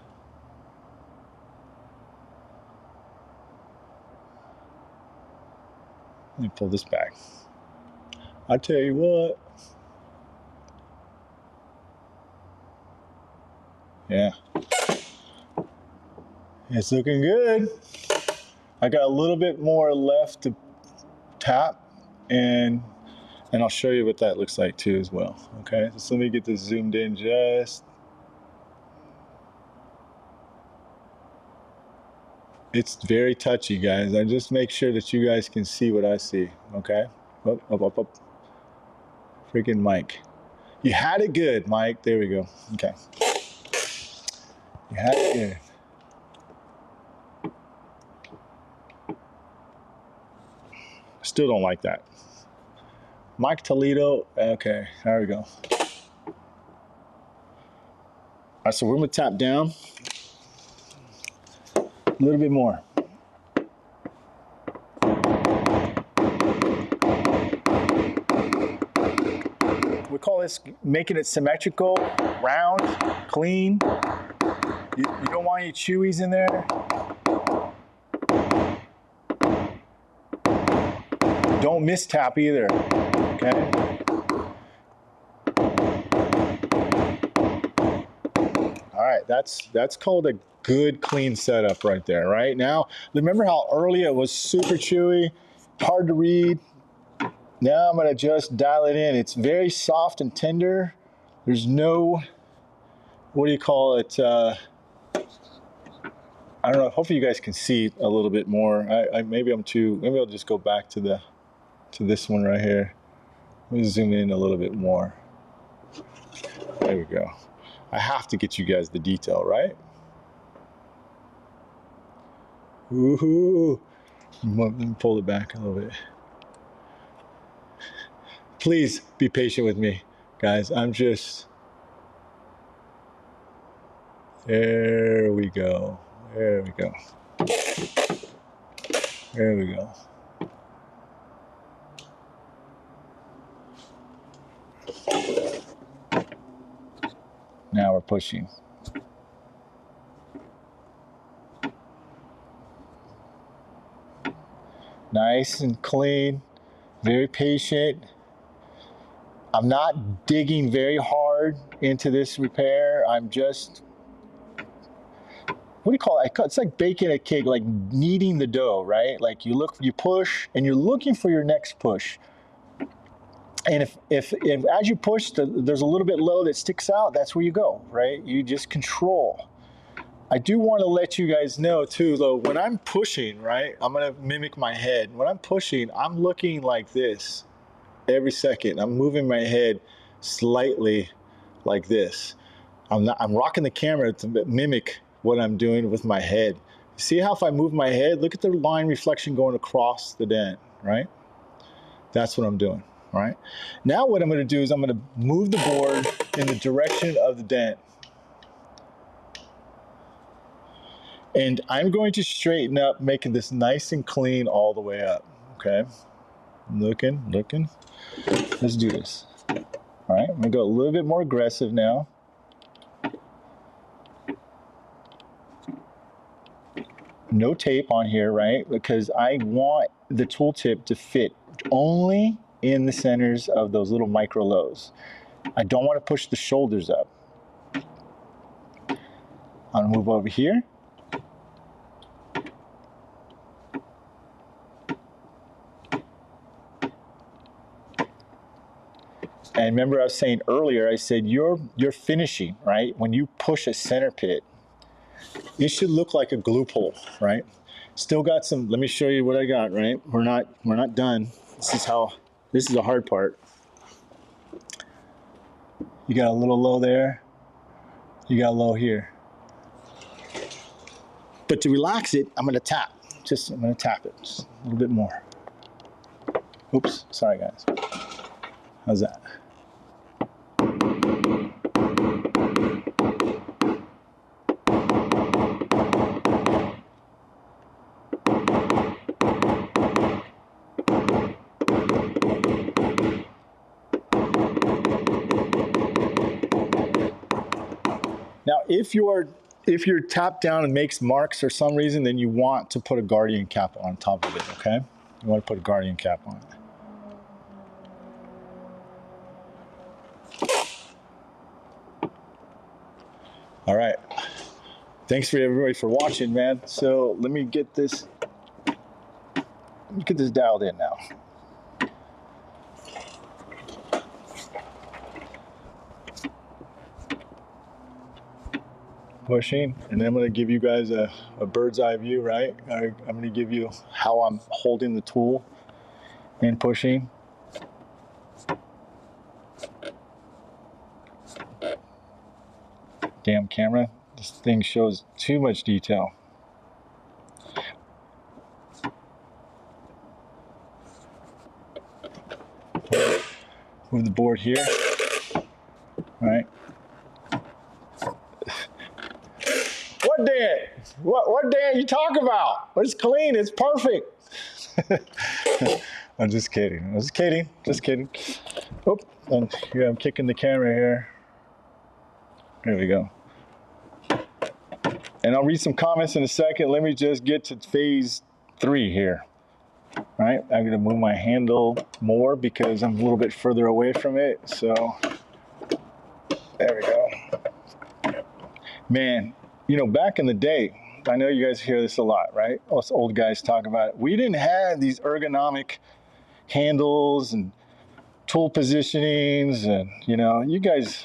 Let me pull this back. I tell you what. Yeah. It's looking good. I got a little bit more left to tap, and And I'll show you what that looks like too as well. Okay, so let me get this zoomed in just. It's very touchy, guys. I just make sure that you guys can see what I see. Okay, up. Freaking Myke. You had it good, Myke. There we go. Okay. You had it good. Still don't like that. Myke Toledo. Okay, there we go. All right, so we're gonna tap down a little bit more. We call this making it symmetrical, round, clean. You don't want any chewies in there. Don't mistap either, okay? All right, that's called a good clean setup right there, right? Now, remember how early it was super chewy, hard to read? Now I'm gonna just dial it in. It's very soft and tender. There's no, what do you call it? I don't know, hopefully you guys can see a little bit more. Maybe I'll just go back to this one right here. Let me zoom in a little bit more. There we go. I have to get you guys the detail, right? Woohoo! Let me pull it back a little bit. Please be patient with me, guys. There we go. There we go. There we go. Now we're pushing. Nice and clean, very patient. I'm not digging very hard into this repair. I'm just, what do you call it? It's like baking a cake, like kneading the dough, right? Like you push, and you're looking for your next push. And if as you push, there's a little bit low that sticks out, that's where you go, right? You just control. I do want to let you guys know too, though, when I'm pushing, right, I'm going to mimic my head. When I'm pushing, I'm looking like this every second. I'm moving my head slightly like this. I'm rocking the camera to mimic what I'm doing with my head. See how if I move my head, look at the line reflection going across the dent, right? That's what I'm doing, all right? Now what I'm going to do is I'm going to move the board in the direction of the dent. And I'm going to straighten up, making this nice and clean all the way up, okay? Looking. Let's do this. All right, I'm gonna go a little bit more aggressive now. No tape on here, right? Because I want the tooltip to fit only in the centers of those little micro lows. I don't want to push the shoulders up. I'm gonna move over here. And remember I was saying earlier, I said you're finishing, right? When you push a center pit, it should look like a glue pull, right? Still got some, let me show you what I got, right? We're not done. This is the hard part. You got a little low there. You got a low here. But to relax it, I'm gonna tap. I'm gonna tap it just a little bit more. Oops, sorry guys. How's that? Now, if you're tapped down and makes marks for some reason, then you want to put a guardian cap on top of it, okay? You want to put a guardian cap on it. All right. Thanks for everybody for watching, man. So let me get this dialed in now. pushing, and then I'm going to give you guys a bird's eye view, right? I'm going to give you how I'm holding the tool and pushing. Damn camera, this thing shows too much detail. Move the board here, right? What dent? What dent you talk about? It's clean, it's perfect. I'm just kidding. Just kidding. Oh, here I'm kicking the camera here. There we go. And I'll read some comments in a second. Let me just get to phase 3 here. All right, I'm gonna move my handle more because I'm a little bit further away from it. So there we go. Man, you know, back in the day, I know you guys hear this a lot, right? Us old guys talk about it. We didn't have these ergonomic handles and tool positionings, and you know, you guys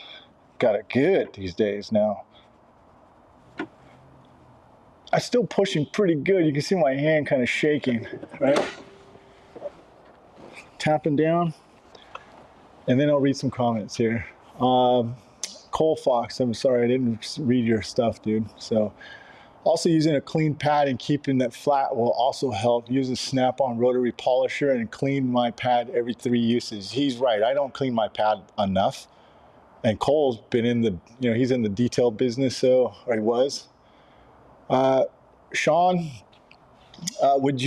got it good these days now. I'm still pushing pretty good. You can see my hand kind of shaking, right? Tapping down. And then I'll read some comments here. Cole Fox, I'm sorry, I didn't read your stuff, dude. So also using a clean pad and keeping that flat will also help. Use a snap-on rotary polisher and clean my pad every 3 uses. He's right, I don't clean my pad enough. And Cole's been in the, you know, he's in the detail business, so, or he was. Sean, would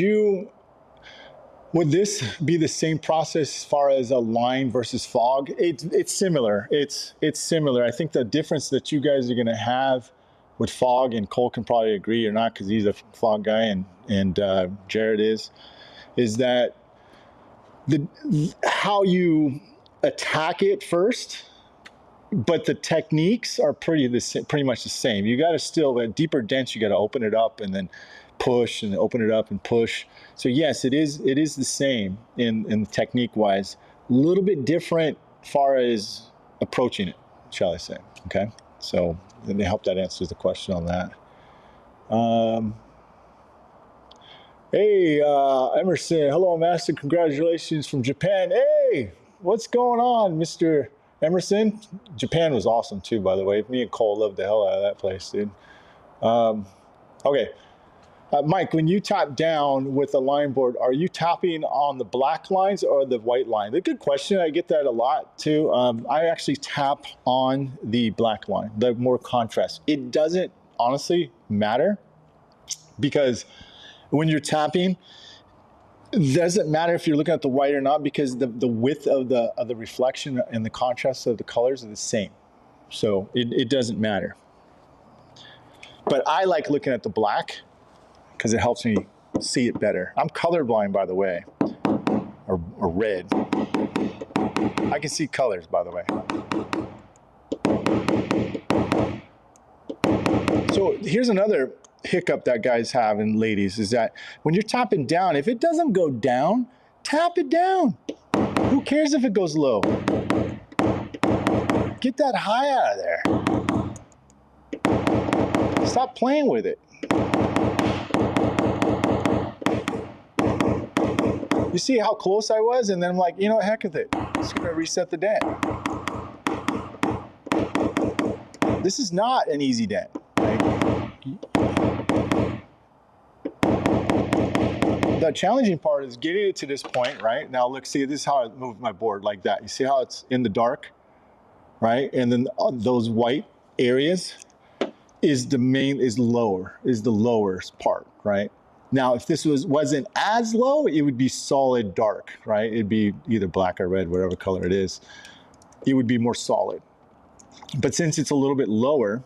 this be the same process as far as a line versus fog? It's similar. It's similar. I think the difference that you guys are going to have with fog, and Cole can probably agree or not because he's a fog guy, and Jared is that how you attack it first. But the techniques are pretty much the same. You got to still, at deeper dents, you got to open it up and then push and open it up and push. So yes, it is the same in technique wise. A little bit different as far as approaching it, shall I say? Okay. So let me hope that answers the question on that. Hey, Emerson. Hello, Master. Congratulations from Japan. Hey, what's going on, Mr. Emerson? Japan was awesome too, by the way. Me and Cole loved the hell out of that place, dude. Okay. Mike, when you tap down with a line board, are you tapping on the black lines or the white line? A good question. I get that a lot too. I actually tap on the black line, the more contrast. It doesn't honestly matter because when you're tapping, it doesn't matter if you're looking at the white or not because the width of the reflection and the contrast of the colors are the same. So it doesn't matter. But I like looking at the black because it helps me see it better. I'm colorblind, by the way, or red. I can see colors, by the way. So here's another hiccup that guys have, and ladies, is that when you're tapping down, if it doesn't go down, tap it down. Who cares if it goes low? Get that high out of there. Stop playing with it. You see how close I was? And then I'm like, you know what, heck with it. Just gonna reset the dent. This is not an easy dent. Right? The challenging part is getting it to this point, right? Now look, see, this is how I move my board like that. You see how it's in the dark, right? And then those white areas is the lowest part, right? Now, if this wasn't as low, it would be solid dark, right? It'd be either black or red, whatever color it is. It would be more solid. But since it's a little bit lower,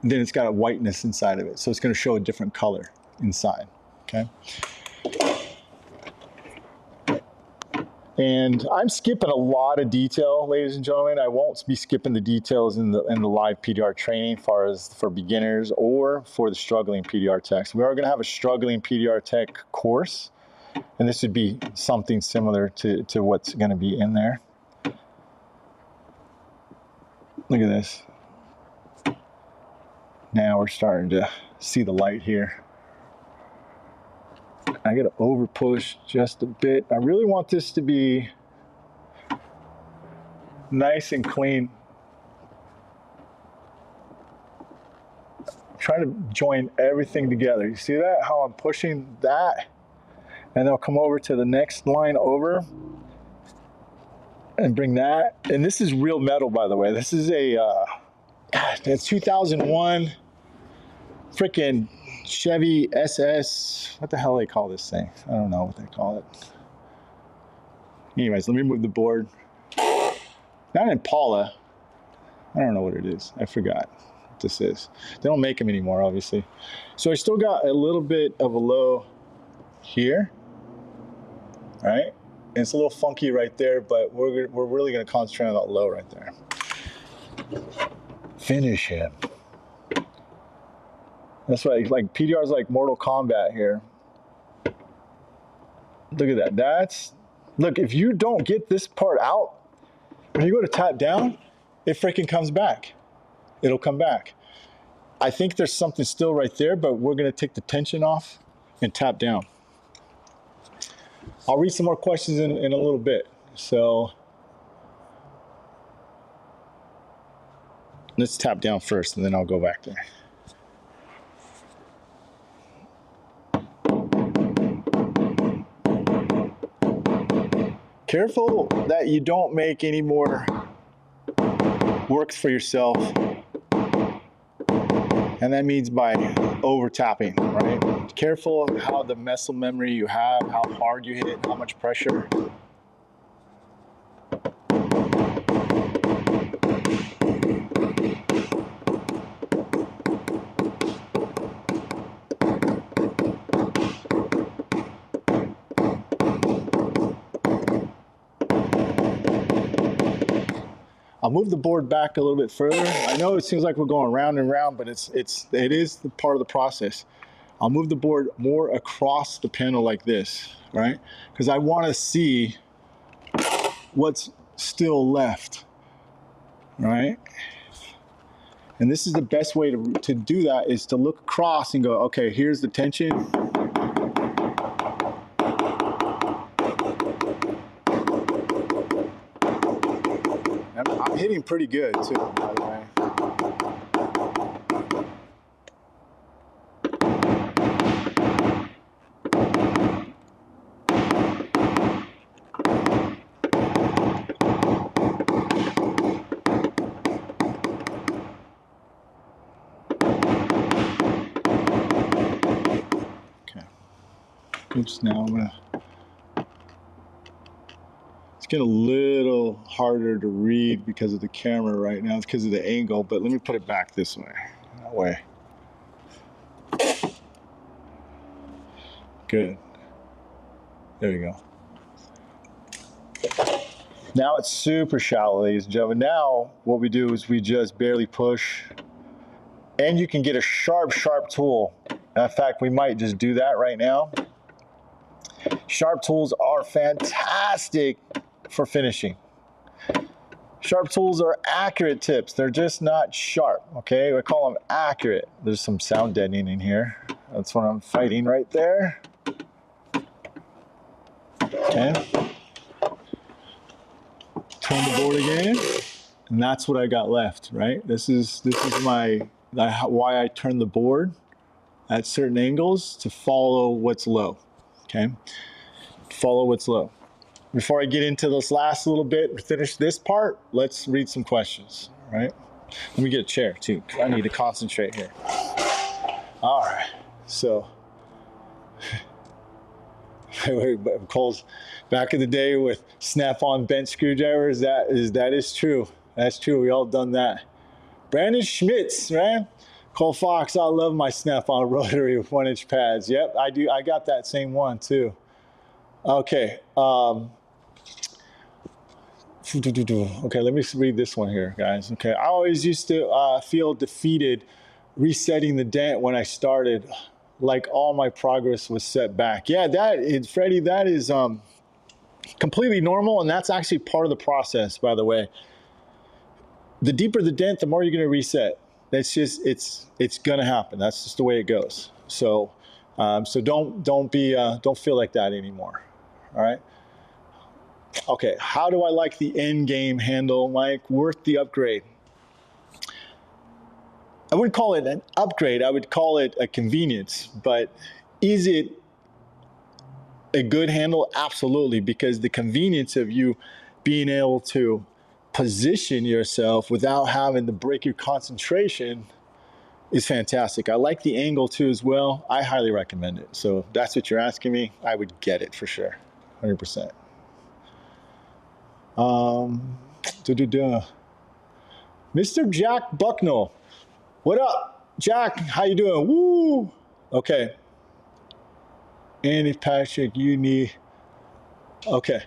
then it's got a whiteness inside of it. So it's going to show a different color inside, okay? And I'm skipping a lot of detail, ladies and gentlemen. I won't be skipping the details in the live PDR training as far as for beginners or for the struggling PDR techs. We are going to have a struggling PDR tech course, and this would be something similar to what's going to be in there. Look at this. Now we're starting to see the light here. I gotta over push just a bit. I really want this to be nice and clean. I'm trying to join everything together. You see that? How I'm pushing that? And then I'll come over to the next line over and bring that. And this is real metal, by the way. This is a, it's 2001 freaking Chevy SS. What the hell do they call this thing? I don't know what they call it. Anyways, let me move the board. Not an Impala. I don't know what it is. I forgot what this is. They don't make them anymore, obviously. So I still got a little bit of a low here, right? And it's a little funky right there, but we're really gonna concentrate on that low right there. Finish him. That's right, like PDR is like Mortal Kombat here. Look at that. Look, if you don't get this part out, when you go to tap down, it freaking comes back. It'll come back. I think there's something still right there, but we're gonna take the tension off and tap down. I'll read some more questions in a little bit. So let's tap down first and then I'll go back there. Careful that you don't make any more work for yourself. And that means by over tapping, right? Careful how the muscle memory you have, how hard you hit, how much pressure. I'll move the board back a little bit further. I know it seems like we're going round and round, but it is the part of the process. I'll move the board more across the panel like this, right? Because I want to see what's still left, right? And this is the best way to do that, is to look across and go, okay, here's the tension. I'm hitting pretty good too, by the way. Okay. Oops, now I'm gonna. Get a little harder to read because of the camera right now. It's because of the angle, but let me put it back this way. That way. Good. There we go. Now it's super shallow, ladies and gentlemen. Now what we do is we just barely push, and you can get a sharp tool. In fact, we might just do that right now. Sharp tools are fantastic for finishing. Sharp tools are accurate tips. They're just not sharp, okay? I call them accurate. There's some sound deadening in here. That's what I'm fighting right there. Okay. Turn the board again, and that's what I got left, right? This is why I turn the board at certain angles, to follow what's low, okay? Follow what's low. Before I get into this last little bit, finish this part, let's read some questions, right? Let me get a chair too, because I need to concentrate here. All right, so Cole's back in the day with snap-on bent screwdrivers. That is true. That's true. We all done that. Brandon Schmitz, right? Cole Fox, I love my snap-on rotary with 1-inch pads. Yep, I do. I got that same one too. Okay. Okay, let me read this one here, guys. Okay, I always used to feel defeated resetting the dent when I started, like all my progress was set back. Yeah, Freddie, that is completely normal, and that's actually part of the process, by the way. The deeper the dent, the more you're going to reset. That's just, it's gonna happen. That's just the way it goes. So, so don't feel like that anymore. All right. Okay. How do I like the end game handle, Myke? Worth the upgrade? I wouldn't call it an upgrade. I would call it a convenience. But is it a good handle? Absolutely, because the convenience of you being able to position yourself without having to break your concentration is fantastic. I like the angle too as well. I highly recommend it. So if that's what you're asking me, I would get it for sure, 100%. Mr. Jack Bucknell, what up, Jack? How you doing? Woo! Okay. And if Patrick, you need, okay,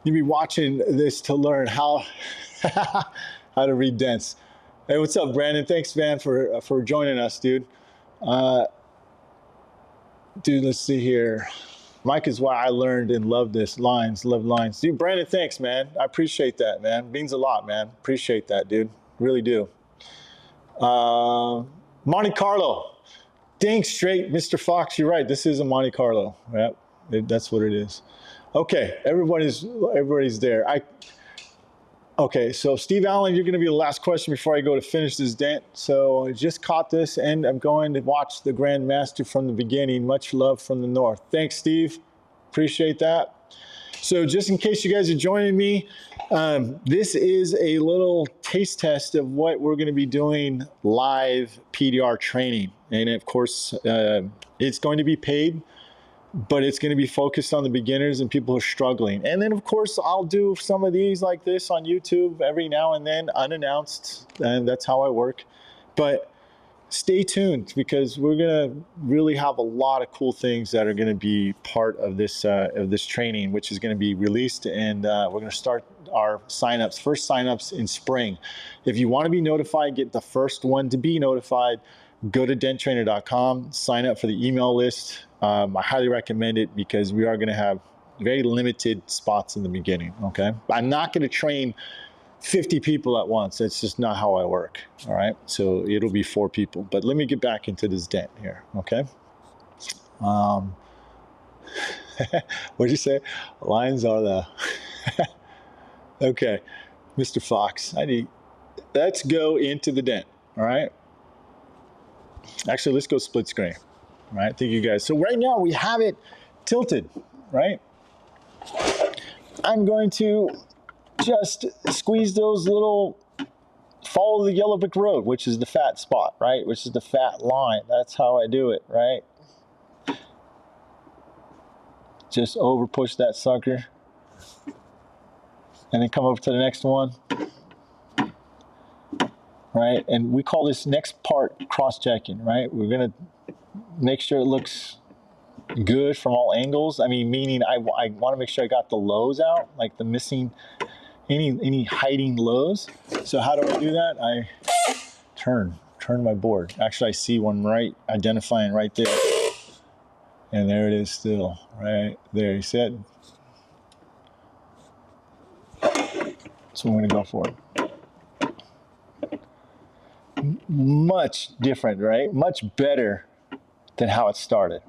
you be watching this to learn how how to read dents. Hey, what's up, Brandon? Thanks, man, for joining us, dude. Dude, let's see here. Myke is why I learned and loved this. Love lines. Dude, Brandon, thanks, man. I appreciate that, man. Means a lot, man. Appreciate that, dude. Really do. Monte Carlo. Dang straight, Mr. Fox. You're right. This is a Monte Carlo. Yep, that's what it is. Okay, everybody's there. Okay, so Steve Allen, you're going to be the last question before I go to finish this dent. So I just caught this, and I'm going to watch the Grandmaster from the beginning. Much love from the north. Thanks, Steve. Appreciate that. So just in case you guys are joining me, this is a little taste test of what we're going to be doing live PDR training. And of course, it's going to be paid, but it's going to be focused on the beginners and people who are struggling. And then of course, I'll do some of these like this on YouTube every now and then, unannounced, and that's how I work. But stay tuned, because we're going to really have a lot of cool things that are going to be part of this training, which is going to be released, and we're going to start our first signups in spring. If you want to be notified, get the first one to be notified, go to denttrainer.com, sign up for the email list. I highly recommend it, because we are going to have very limited spots in the beginning. Okay, I'm not going to train 50 people at once. That's just not how I work. All right, so it'll be 4 people. But let me get back into this dent here. Okay. What'd you say? Lines are the okay, Mr. Fox. Let's go into the dent. All right. Actually, let's go split screen. All right. Thank you guys. So right now we have it tilted. Right. I'm going to just squeeze those little, follow the yellow brick road, which is the fat spot, right? Which is the fat line. That's how I do it, right? Just over push that sucker. And then come over to the next one. Right? And we call this next part cross-checking, right? We're going to make sure it looks good from all angles. I mean, meaning I want to make sure I got the lows out, like the missing, any hiding lows. So how do I do that? I turn my board. Actually, I see one identifying right there. And there it is still, right there. You see it? That's what I'm going to go for. Much different, right? Much better than how it started.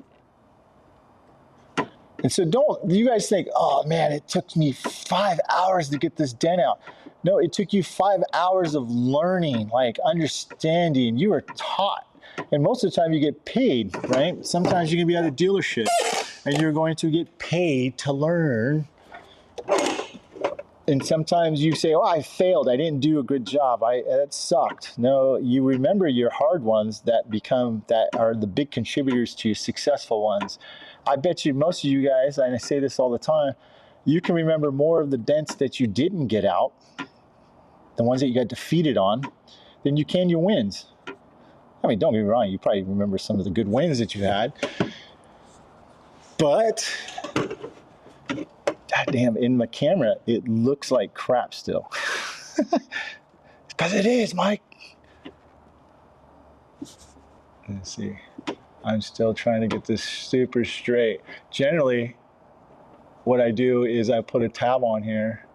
And so don't you guys think, oh man, it took me 5 hours to get this dent out. No, it took you 5 hours of learning, like understanding. You were taught. And most of the time you get paid, right? Sometimes you can be at a dealership and you're going to get paid to learn. And sometimes you say, oh, I failed. I didn't do a good job. That sucked. No, you remember your hard ones that are the big contributors to your successful ones. I bet you most of you guys, and I say this all the time, you can remember more of the dents that you didn't get out, the ones that you got defeated on, than you can your wins. I mean, don't get me wrong, you probably remember some of the good wins that you had. But, goddamn, in my camera, it looks like crap still. Because it is, Myke. Let's see. I'm still trying to get this super straight. Generally, what I do is I put a tab on here.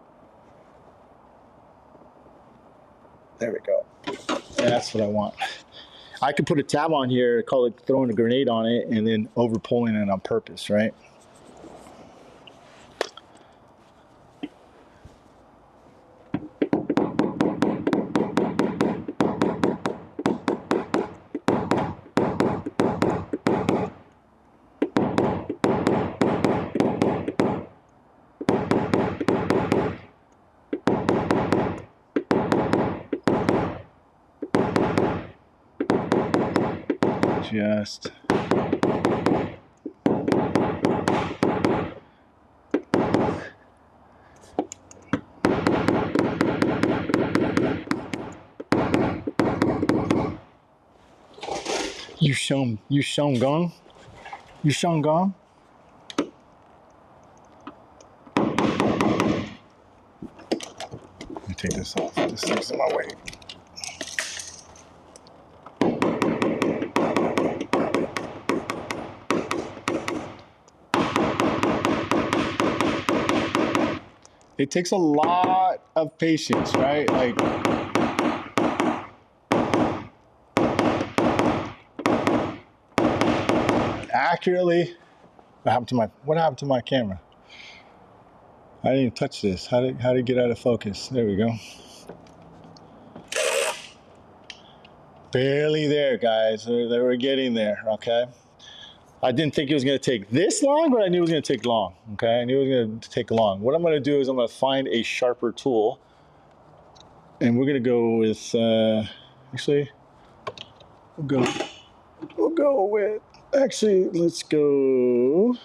There we go. That's what I want. I could put a tab on here, call it throwing a grenade on it, and then over pulling it on purpose, right? Just you shown gong? You shown gong? Let me take this off. This thing's in my way. It takes a lot of patience, right? Like, accurately. What happened to my camera? I didn't even touch this. How did it get out of focus? There we go. Barely there, guys. They were getting there, okay? I didn't think it was going to take this long, but I knew it was going to take long, okay? I knew it was going to take long. What I'm going to do is I'm going to find a sharper tool, and we're going to go with, actually, we'll go with, actually, let's go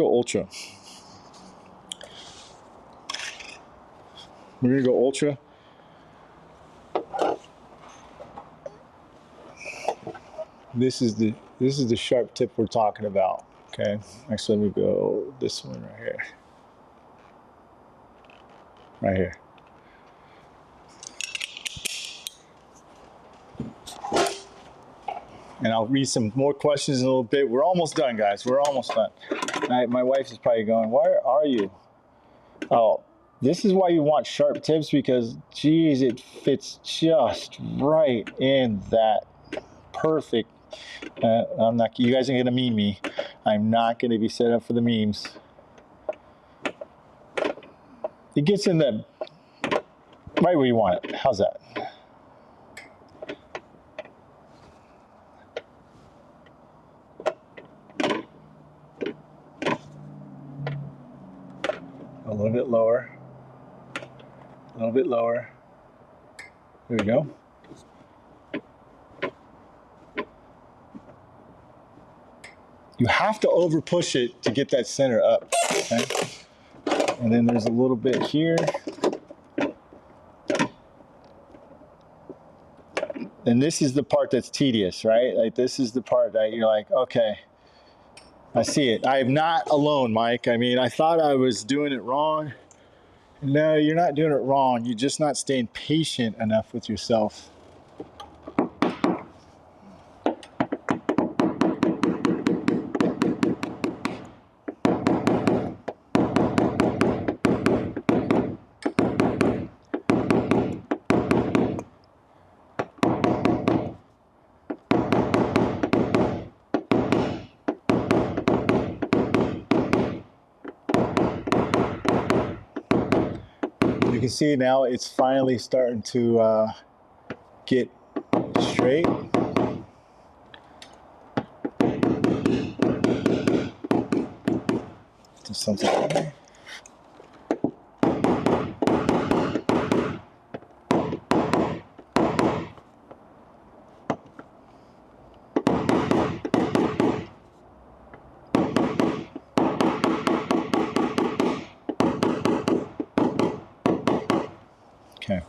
ultra. We're going to go ultra. This is the sharp tip we're talking about. Okay, actually, let me go this one right here. Right here. And I'll read some more questions in a little bit. We're almost done, guys. We're almost done. My wife is probably going, "Where are you?" Oh, this is why you want sharp tips, because, geez, it fits just right in that perfect. I'm not. You guys are gonna meme me. I'm not gonna be set up for the memes. It gets in the right where you want it. How's that? A little bit lower. A little bit lower. There we go. You have to over push it to get that center up. Okay? And then there's a little bit here. And this is the part that's tedious, right? Like, this is the part that you're like, okay, I see it. I am not alone, Myke. I mean, I thought I was doing it wrong. No, you're not doing it wrong. You're just not staying patient enough with yourself. You can see now it's finally starting to get straight. Just something like that. Okay,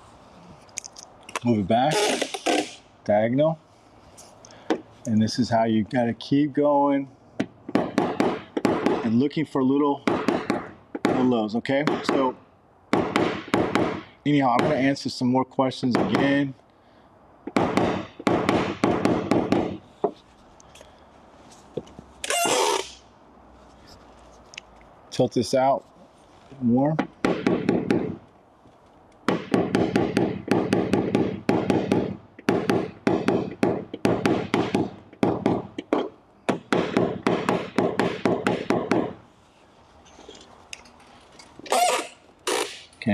move it back, diagonal, and this is how you gotta keep going and looking for little lows, okay? So, anyhow, I'm gonna answer some more questions again. Tilt this out more.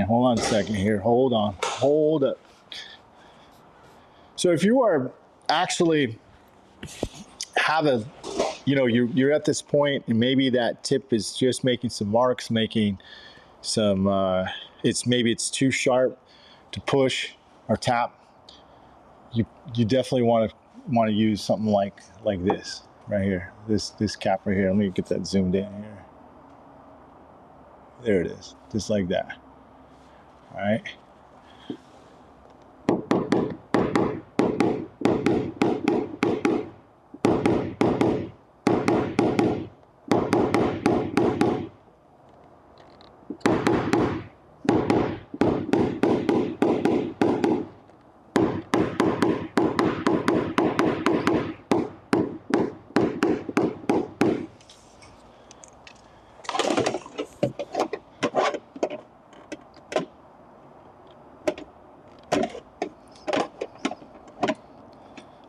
man, hold on a second here. Hold on. Hold up. So if you are actually have a, you know, you're at this point and maybe that tip is just making some marks, making some, maybe it's too sharp to push or tap, you definitely want to use something like this right here, this cap right here. Let me get that zoomed in here. There it is, just like that. All right.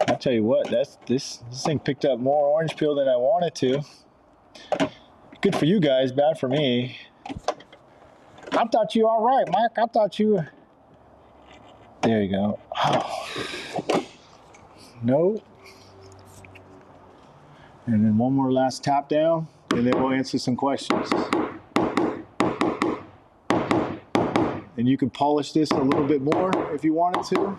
I'll tell you what, this thing picked up more orange peel than I wanted to. Good for you guys, bad for me. I thought you all right, Myke. I thought you. There you go. Oh. No. And then one more last tap down, and then we'll answer some questions. And you can polish this a little bit more if you wanted to.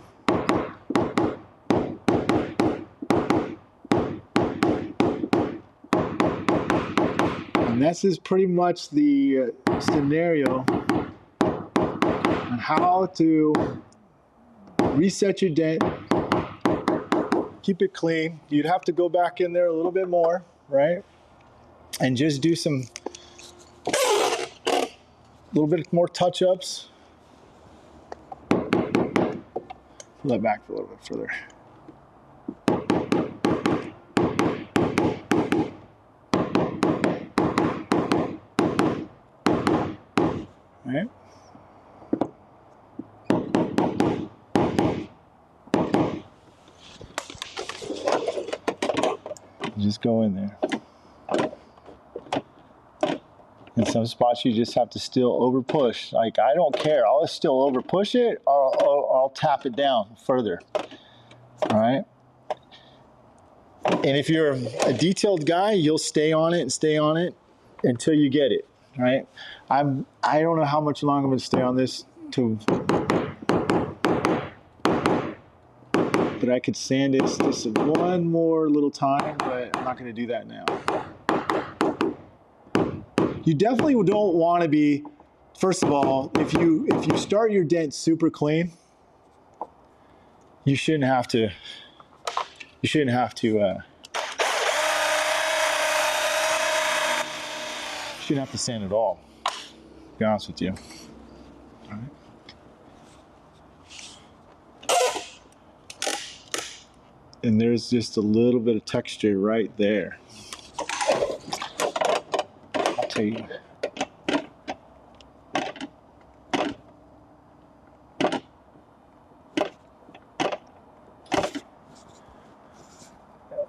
And this is pretty much the scenario on how to reset your dent, keep it clean. You'd have to go back in there a little bit more, right? And just do some little bit more touch-ups. Pull that back a little bit further. All right. Just go in there. In some spots, you just have to still over push. Like, I don't care. I'll still over push it, or I'll tap it down further. All right. And if you're a detailed guy, you'll stay on it and stay on it until you get it. Right. I don't know how much longer I'm going to stay on this but I could sand it just one more little time, but I'm not going to do that now. You definitely don't want to be, first of all, if you start your dent super clean, you shouldn't have to sand at all, to be honest with you. All right. And there's just a little bit of texture right there. I'll tell you.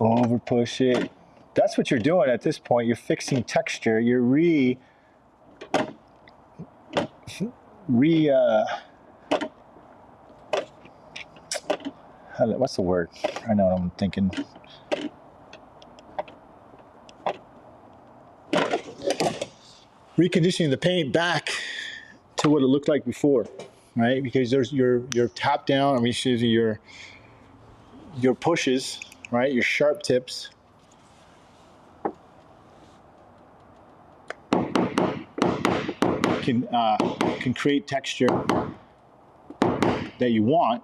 Over push it. That's what you're doing at this point. You're fixing texture. You're what's the word? I know what I'm thinking. Reconditioning the paint back to what it looked like before, right? Because there's your tap down, I mean, excuse me, your pushes, right? Your sharp tips. Can create texture that you want.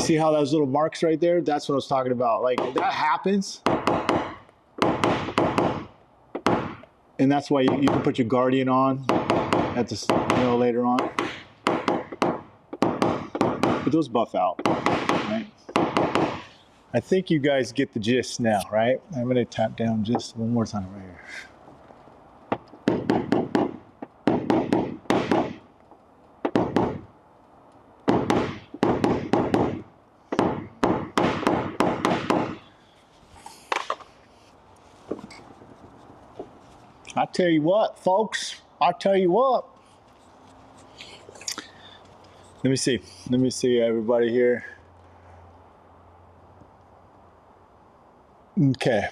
See how those little marks right there? That's what I was talking about. Like, that happens. And that's why you can put your Guardian on at this, later on. But those buff out, right? I think you guys get the gist now, right? I'm gonna tap down just one more time right here. I tell you what, folks, I tell you what. Let me see everybody here. Okay.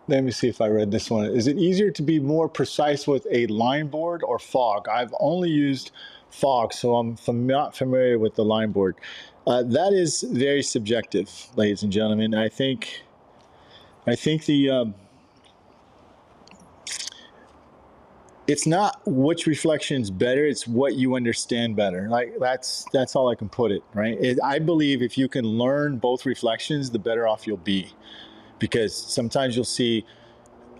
Let me see if I read this one. Is it easier to be more precise with a line board or fog? I've only used fog, so I'm not familiar with the line board. That is very subjective, ladies and gentlemen. I think the it's not which reflection is better, it's what you understand better. Like that's all I can put it, right? I believe if you can learn both reflections, the better off you'll be, because sometimes you'll see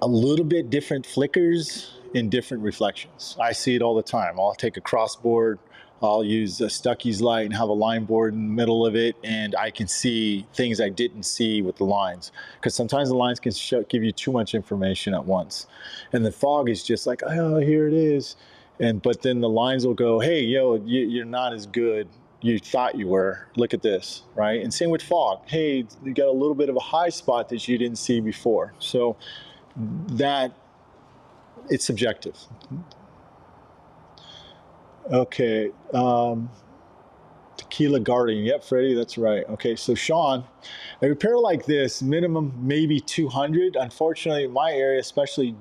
a little bit different flickers in different reflections. I see it all the time. I'll take a crossboard, I'll use a Stuckey's light and have a line board in the middle of it, and I can see things I didn't see with the lines, because sometimes the lines can give you too much information at once, and the fog is just like, oh, here it is, but then the lines will go, hey, yo, you're not as good you thought you were. Look at this, right? And same with fog. Hey, you got a little bit of a high spot that you didn't see before. So that it's subjective. Okay. Tequila Guardian. Yep, Freddie, that's right. Okay, so Sean, a repair like this, minimum maybe 200. Unfortunately, in my area, especially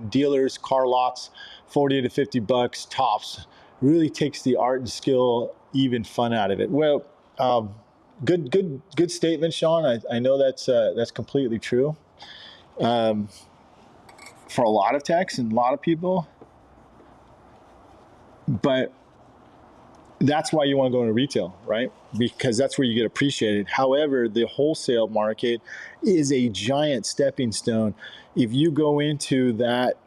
dealers, car lots, 40 to 50 bucks tops, really takes the art and skill, even fun out of it. Well, good statement, Sean. I know that's completely true. For a lot of techs and a lot of people, but that's why you want to go into retail, right? Because that's where you get appreciated. However, the wholesale market is a giant stepping stone. If you go into that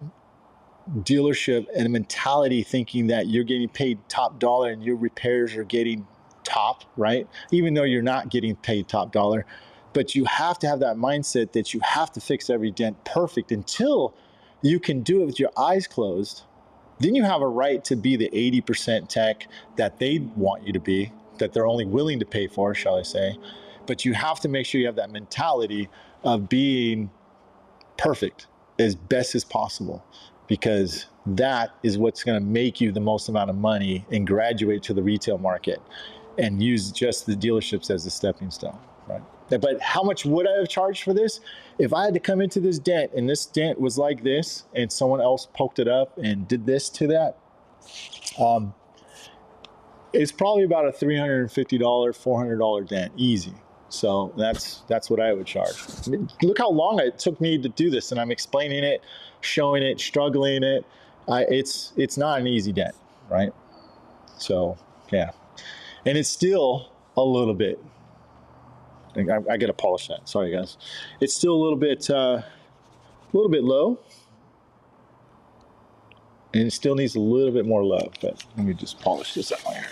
dealership and a mentality thinking that you're getting paid top dollar and your repairs are getting top, right? Even though you're not getting paid top dollar, but you have to have that mindset that you have to fix every dent perfect until you can do it with your eyes closed. Then you have a right to be the 80% tech that they want you to be, that they're only willing to pay for, shall I say. But you have to make sure you have that mentality of being perfect as best as possible, because that is what's going to make you the most amount of money and graduate to the retail market and use just the dealerships as a stepping stone, right? But how much would I have charged for this? If I had to come into this dent and this dent was like this and someone else poked it up and did this to that, it's probably about a $350, $400 dent, easy. So that's what I would charge. Look how long it took me to do this, and I'm explaining it, showing it, struggling it. It's not an easy dent, right? So yeah, and it's still a little bit. I gotta polish that. Sorry, guys. It's still a little bit low, and it still needs a little bit more love. But let me just polish this out here.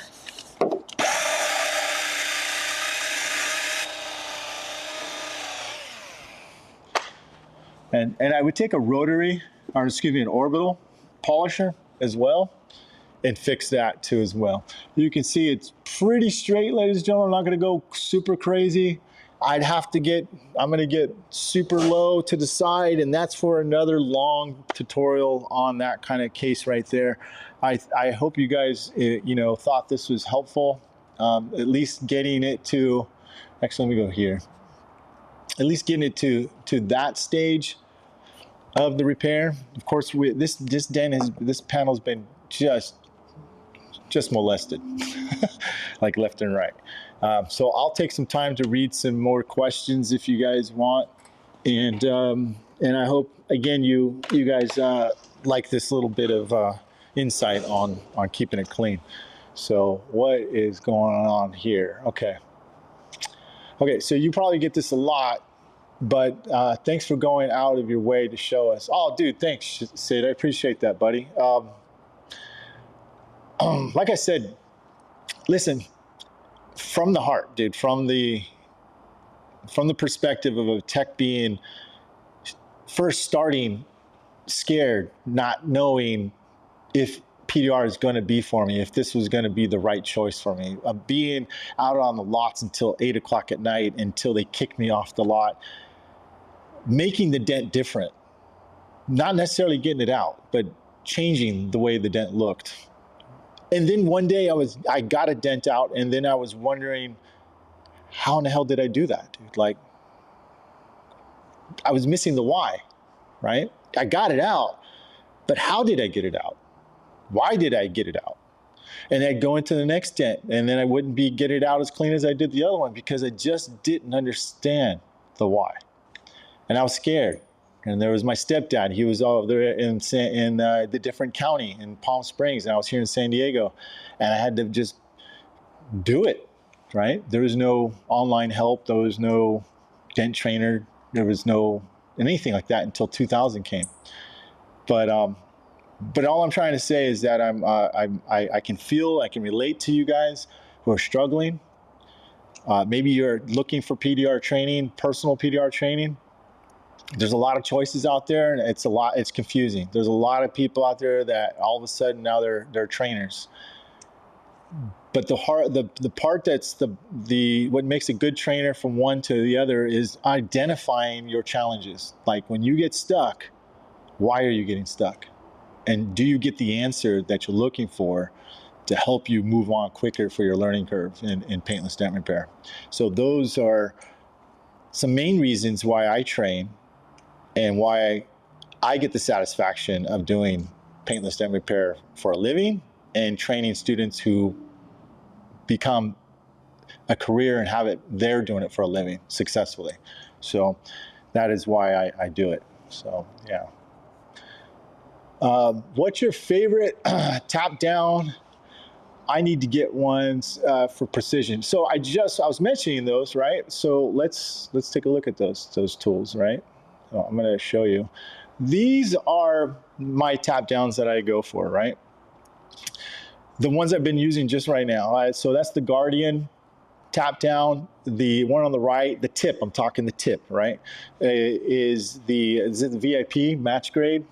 And I would take a rotary, or excuse me, an orbital polisher as well, and fix that too as well. You can see it's pretty straight, ladies and gentlemen. I'm not gonna go super crazy. I'm gonna get super low to the side, and that's for another long tutorial on that kind of case right there. I hope you guys, thought this was helpful. At least getting it to, actually, let me go here. At least getting it to that stage of the repair. Of course, this panel's been just molested, like left and right. So I'll take some time to read some more questions if you guys want, and I hope again you guys like this little bit of insight on keeping it clean. So what is going on here? Okay, so you probably get this a lot, but thanks for going out of your way to show us. Oh, dude, thanks, Sid. I appreciate that, buddy. Like I said, listen, from the heart, dude, from the perspective of a tech being first starting scared, not knowing if PDR is going to be for me, if this was going to be the right choice for me, being out on the lots until 8 o'clock at night until they kick me off the lot, making the dent different not necessarily getting it out, but changing the way the dent looked. And then one day I got a dent out, and then I was wondering, how in the hell did I do that, dude? Like, I was missing the why, right? I got it out, but how did I get it out? Why did I get it out? And I'd go into the next dent, and then I wouldn't get it out as clean as I did the other one, because I just didn't understand the why. And I was scared. And there was my stepdad. He was over there in the different county in Palm Springs, and I was here in San Diego, and I had to just do it, right? There was no online help. There was no Dent Trainer. There was no anything like that until 2000 came. But all I'm trying to say is that I can feel, I can relate to you guys who are struggling. Maybe you're looking for PDR training, personal PDR training. There's a lot of choices out there, and it's confusing. There's a lot of people out there that all of a sudden now they're trainers. But the part that's what makes a good trainer from one to the other is identifying your challenges. Like, when you get stuck, why are you getting stuck? And do you get the answer that you're looking for to help you move on quicker for your learning curve in paintless dent repair? So those are some main reasons why I train, and why I get the satisfaction of doing paintless dent repair for a living, and training students who become a career and have it, they're doing it for a living successfully. So that is why I do it. So yeah. What's your favorite tap down? I need to get ones for precision. So I was mentioning those, right? So let's take a look at those tools, right? So I'm going to show you. These are my tap downs that I go for, right? The ones I've been using just right now. So that's the Guardian tap down. The one on the right, the tip, I'm talking the tip, right? Is the VIP match grade.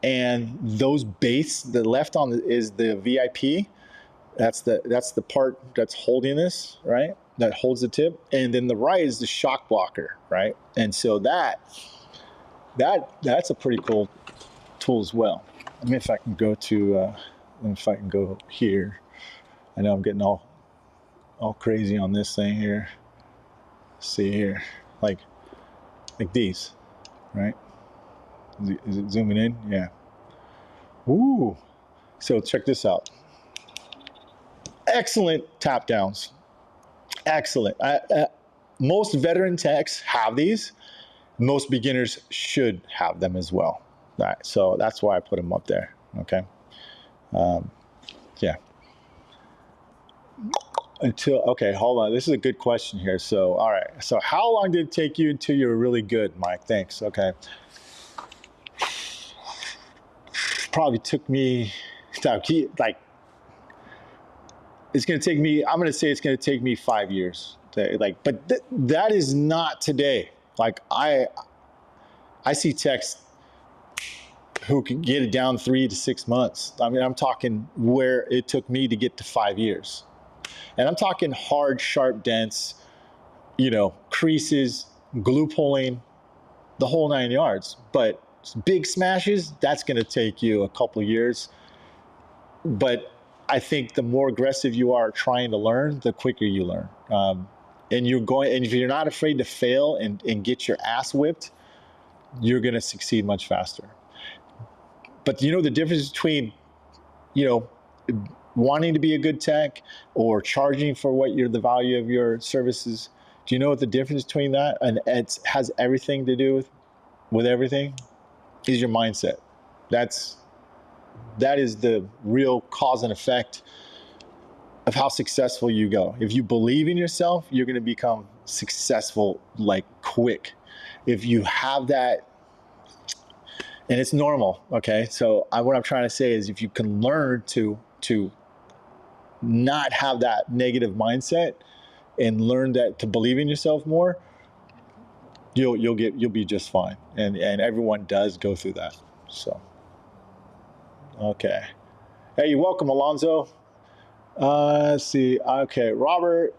And those base, the left on is the VIP. That's the part that's holding this, right? That holds the tip. And then the right is the shock blocker, right? And so that's a pretty cool tool as well. Let me if I can go here. I know I'm getting all crazy on this thing here. See here, like these, right? Is it zooming in? Yeah. Ooh. So check this out. Excellent tap downs. Excellent. Most veteran techs have these. Most beginners should have them as well. All right, so that's why I put them up there. Okay. Yeah. Okay, hold on. This is a good question here. So, all right. So how long did it take you until you were really good, Myke? Thanks. Okay. Probably took me, like, it's going to take me, I'm going to say it's going to take me 5 years. But that is not today. Like, I see techs who can get it down 3 to 6 months. I mean, I'm talking where it took me to get to 5 years. And I'm talking hard, sharp dents, creases, glue pulling, the whole 9 yards. But big smashes, that's going to take you a couple of years. But I think the more aggressive you are trying to learn, the quicker you learn. And if you're not afraid to fail and get your ass whipped, you're going to succeed much faster. But the difference between, wanting to be a good tech or charging for the value of your services? Do you know what the difference between that, and it has everything to do with everything, is your mindset. That is the real cause and effect of how successful you go. If you believe in yourself, you're going to become successful like quick. If you have that, and it's normal, okay? So what I'm trying to say is, if you can learn to not have that negative mindset and learn to believe in yourself more, you'll be just fine. And everyone does go through that. So, okay. Hey, you're welcome, Alonzo. Let's see. Okay, Robert.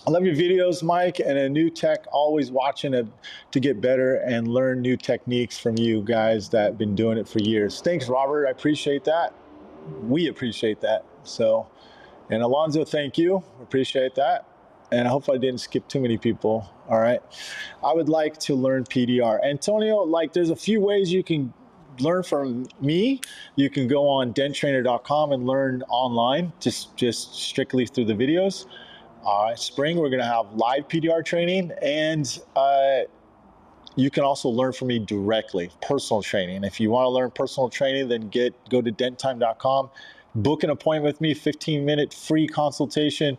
I love your videos, Myke, and a new tech, always watching it to get better and learn new techniques from you guys that have been doing it for years. Thanks, Robert. I appreciate that. We appreciate that. So, and Alonzo, thank you. Appreciate that. And I hope I didn't skip too many people. All right. I would like to learn PDR. Antonio, like there's a few ways you can learn from me. You can go on denttrainer.com and learn online, just strictly through the videos. Spring, we're going to have live PDR training, and you can also learn from me directly, personal training. If you want to learn personal training, then go to denttime.com, book an appointment with me, 15-minute free consultation,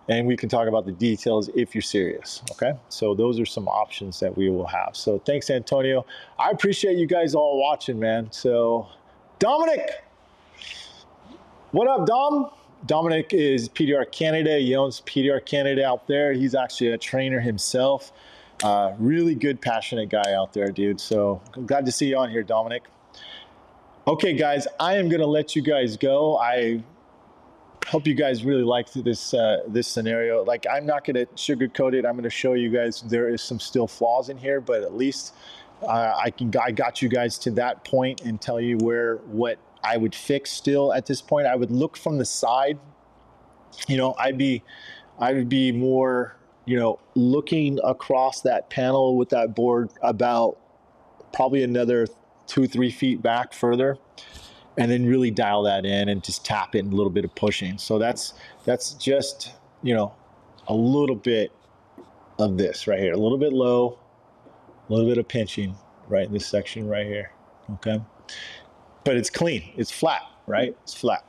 and we can talk about the details if you're serious, okay? So those are some options that we will have. So thanks, Antonio. I appreciate you guys all watching, man. So Dominic, what up, Dom? Dominic is PDR Canada. He owns PDR Canada out there. He's actually a trainer himself. Really good, passionate guy out there, dude. So I'm glad to see you on here, Dominic. Okay, guys, I am going to let you guys go. I hope you guys really liked this this scenario. Like, I'm not going to sugarcoat it. I'm going to show you guys there is some still flaws in here, but at least I got you guys to that point and tell you what I would fix still at this point. I would look from the side. You know, I would be more, you know, looking across that panel with that board about probably another 2-3 feet back further, and then really dial that in and just tap it in a little bit of pushing. So that's just, you know, a little bit of this right here, a little bit low, a little bit of pinching right in this section right here, okay? But it's clean, it's flat, right? It's flat.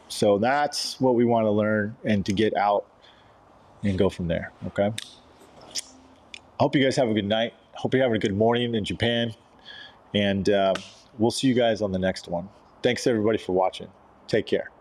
So that's what we want to learn and to get out and go from there, okay? I hope you guys have a good night. Hope you're having a good morning in Japan. And we'll see you guys on the next one. Thanks everybody for watching. Take care.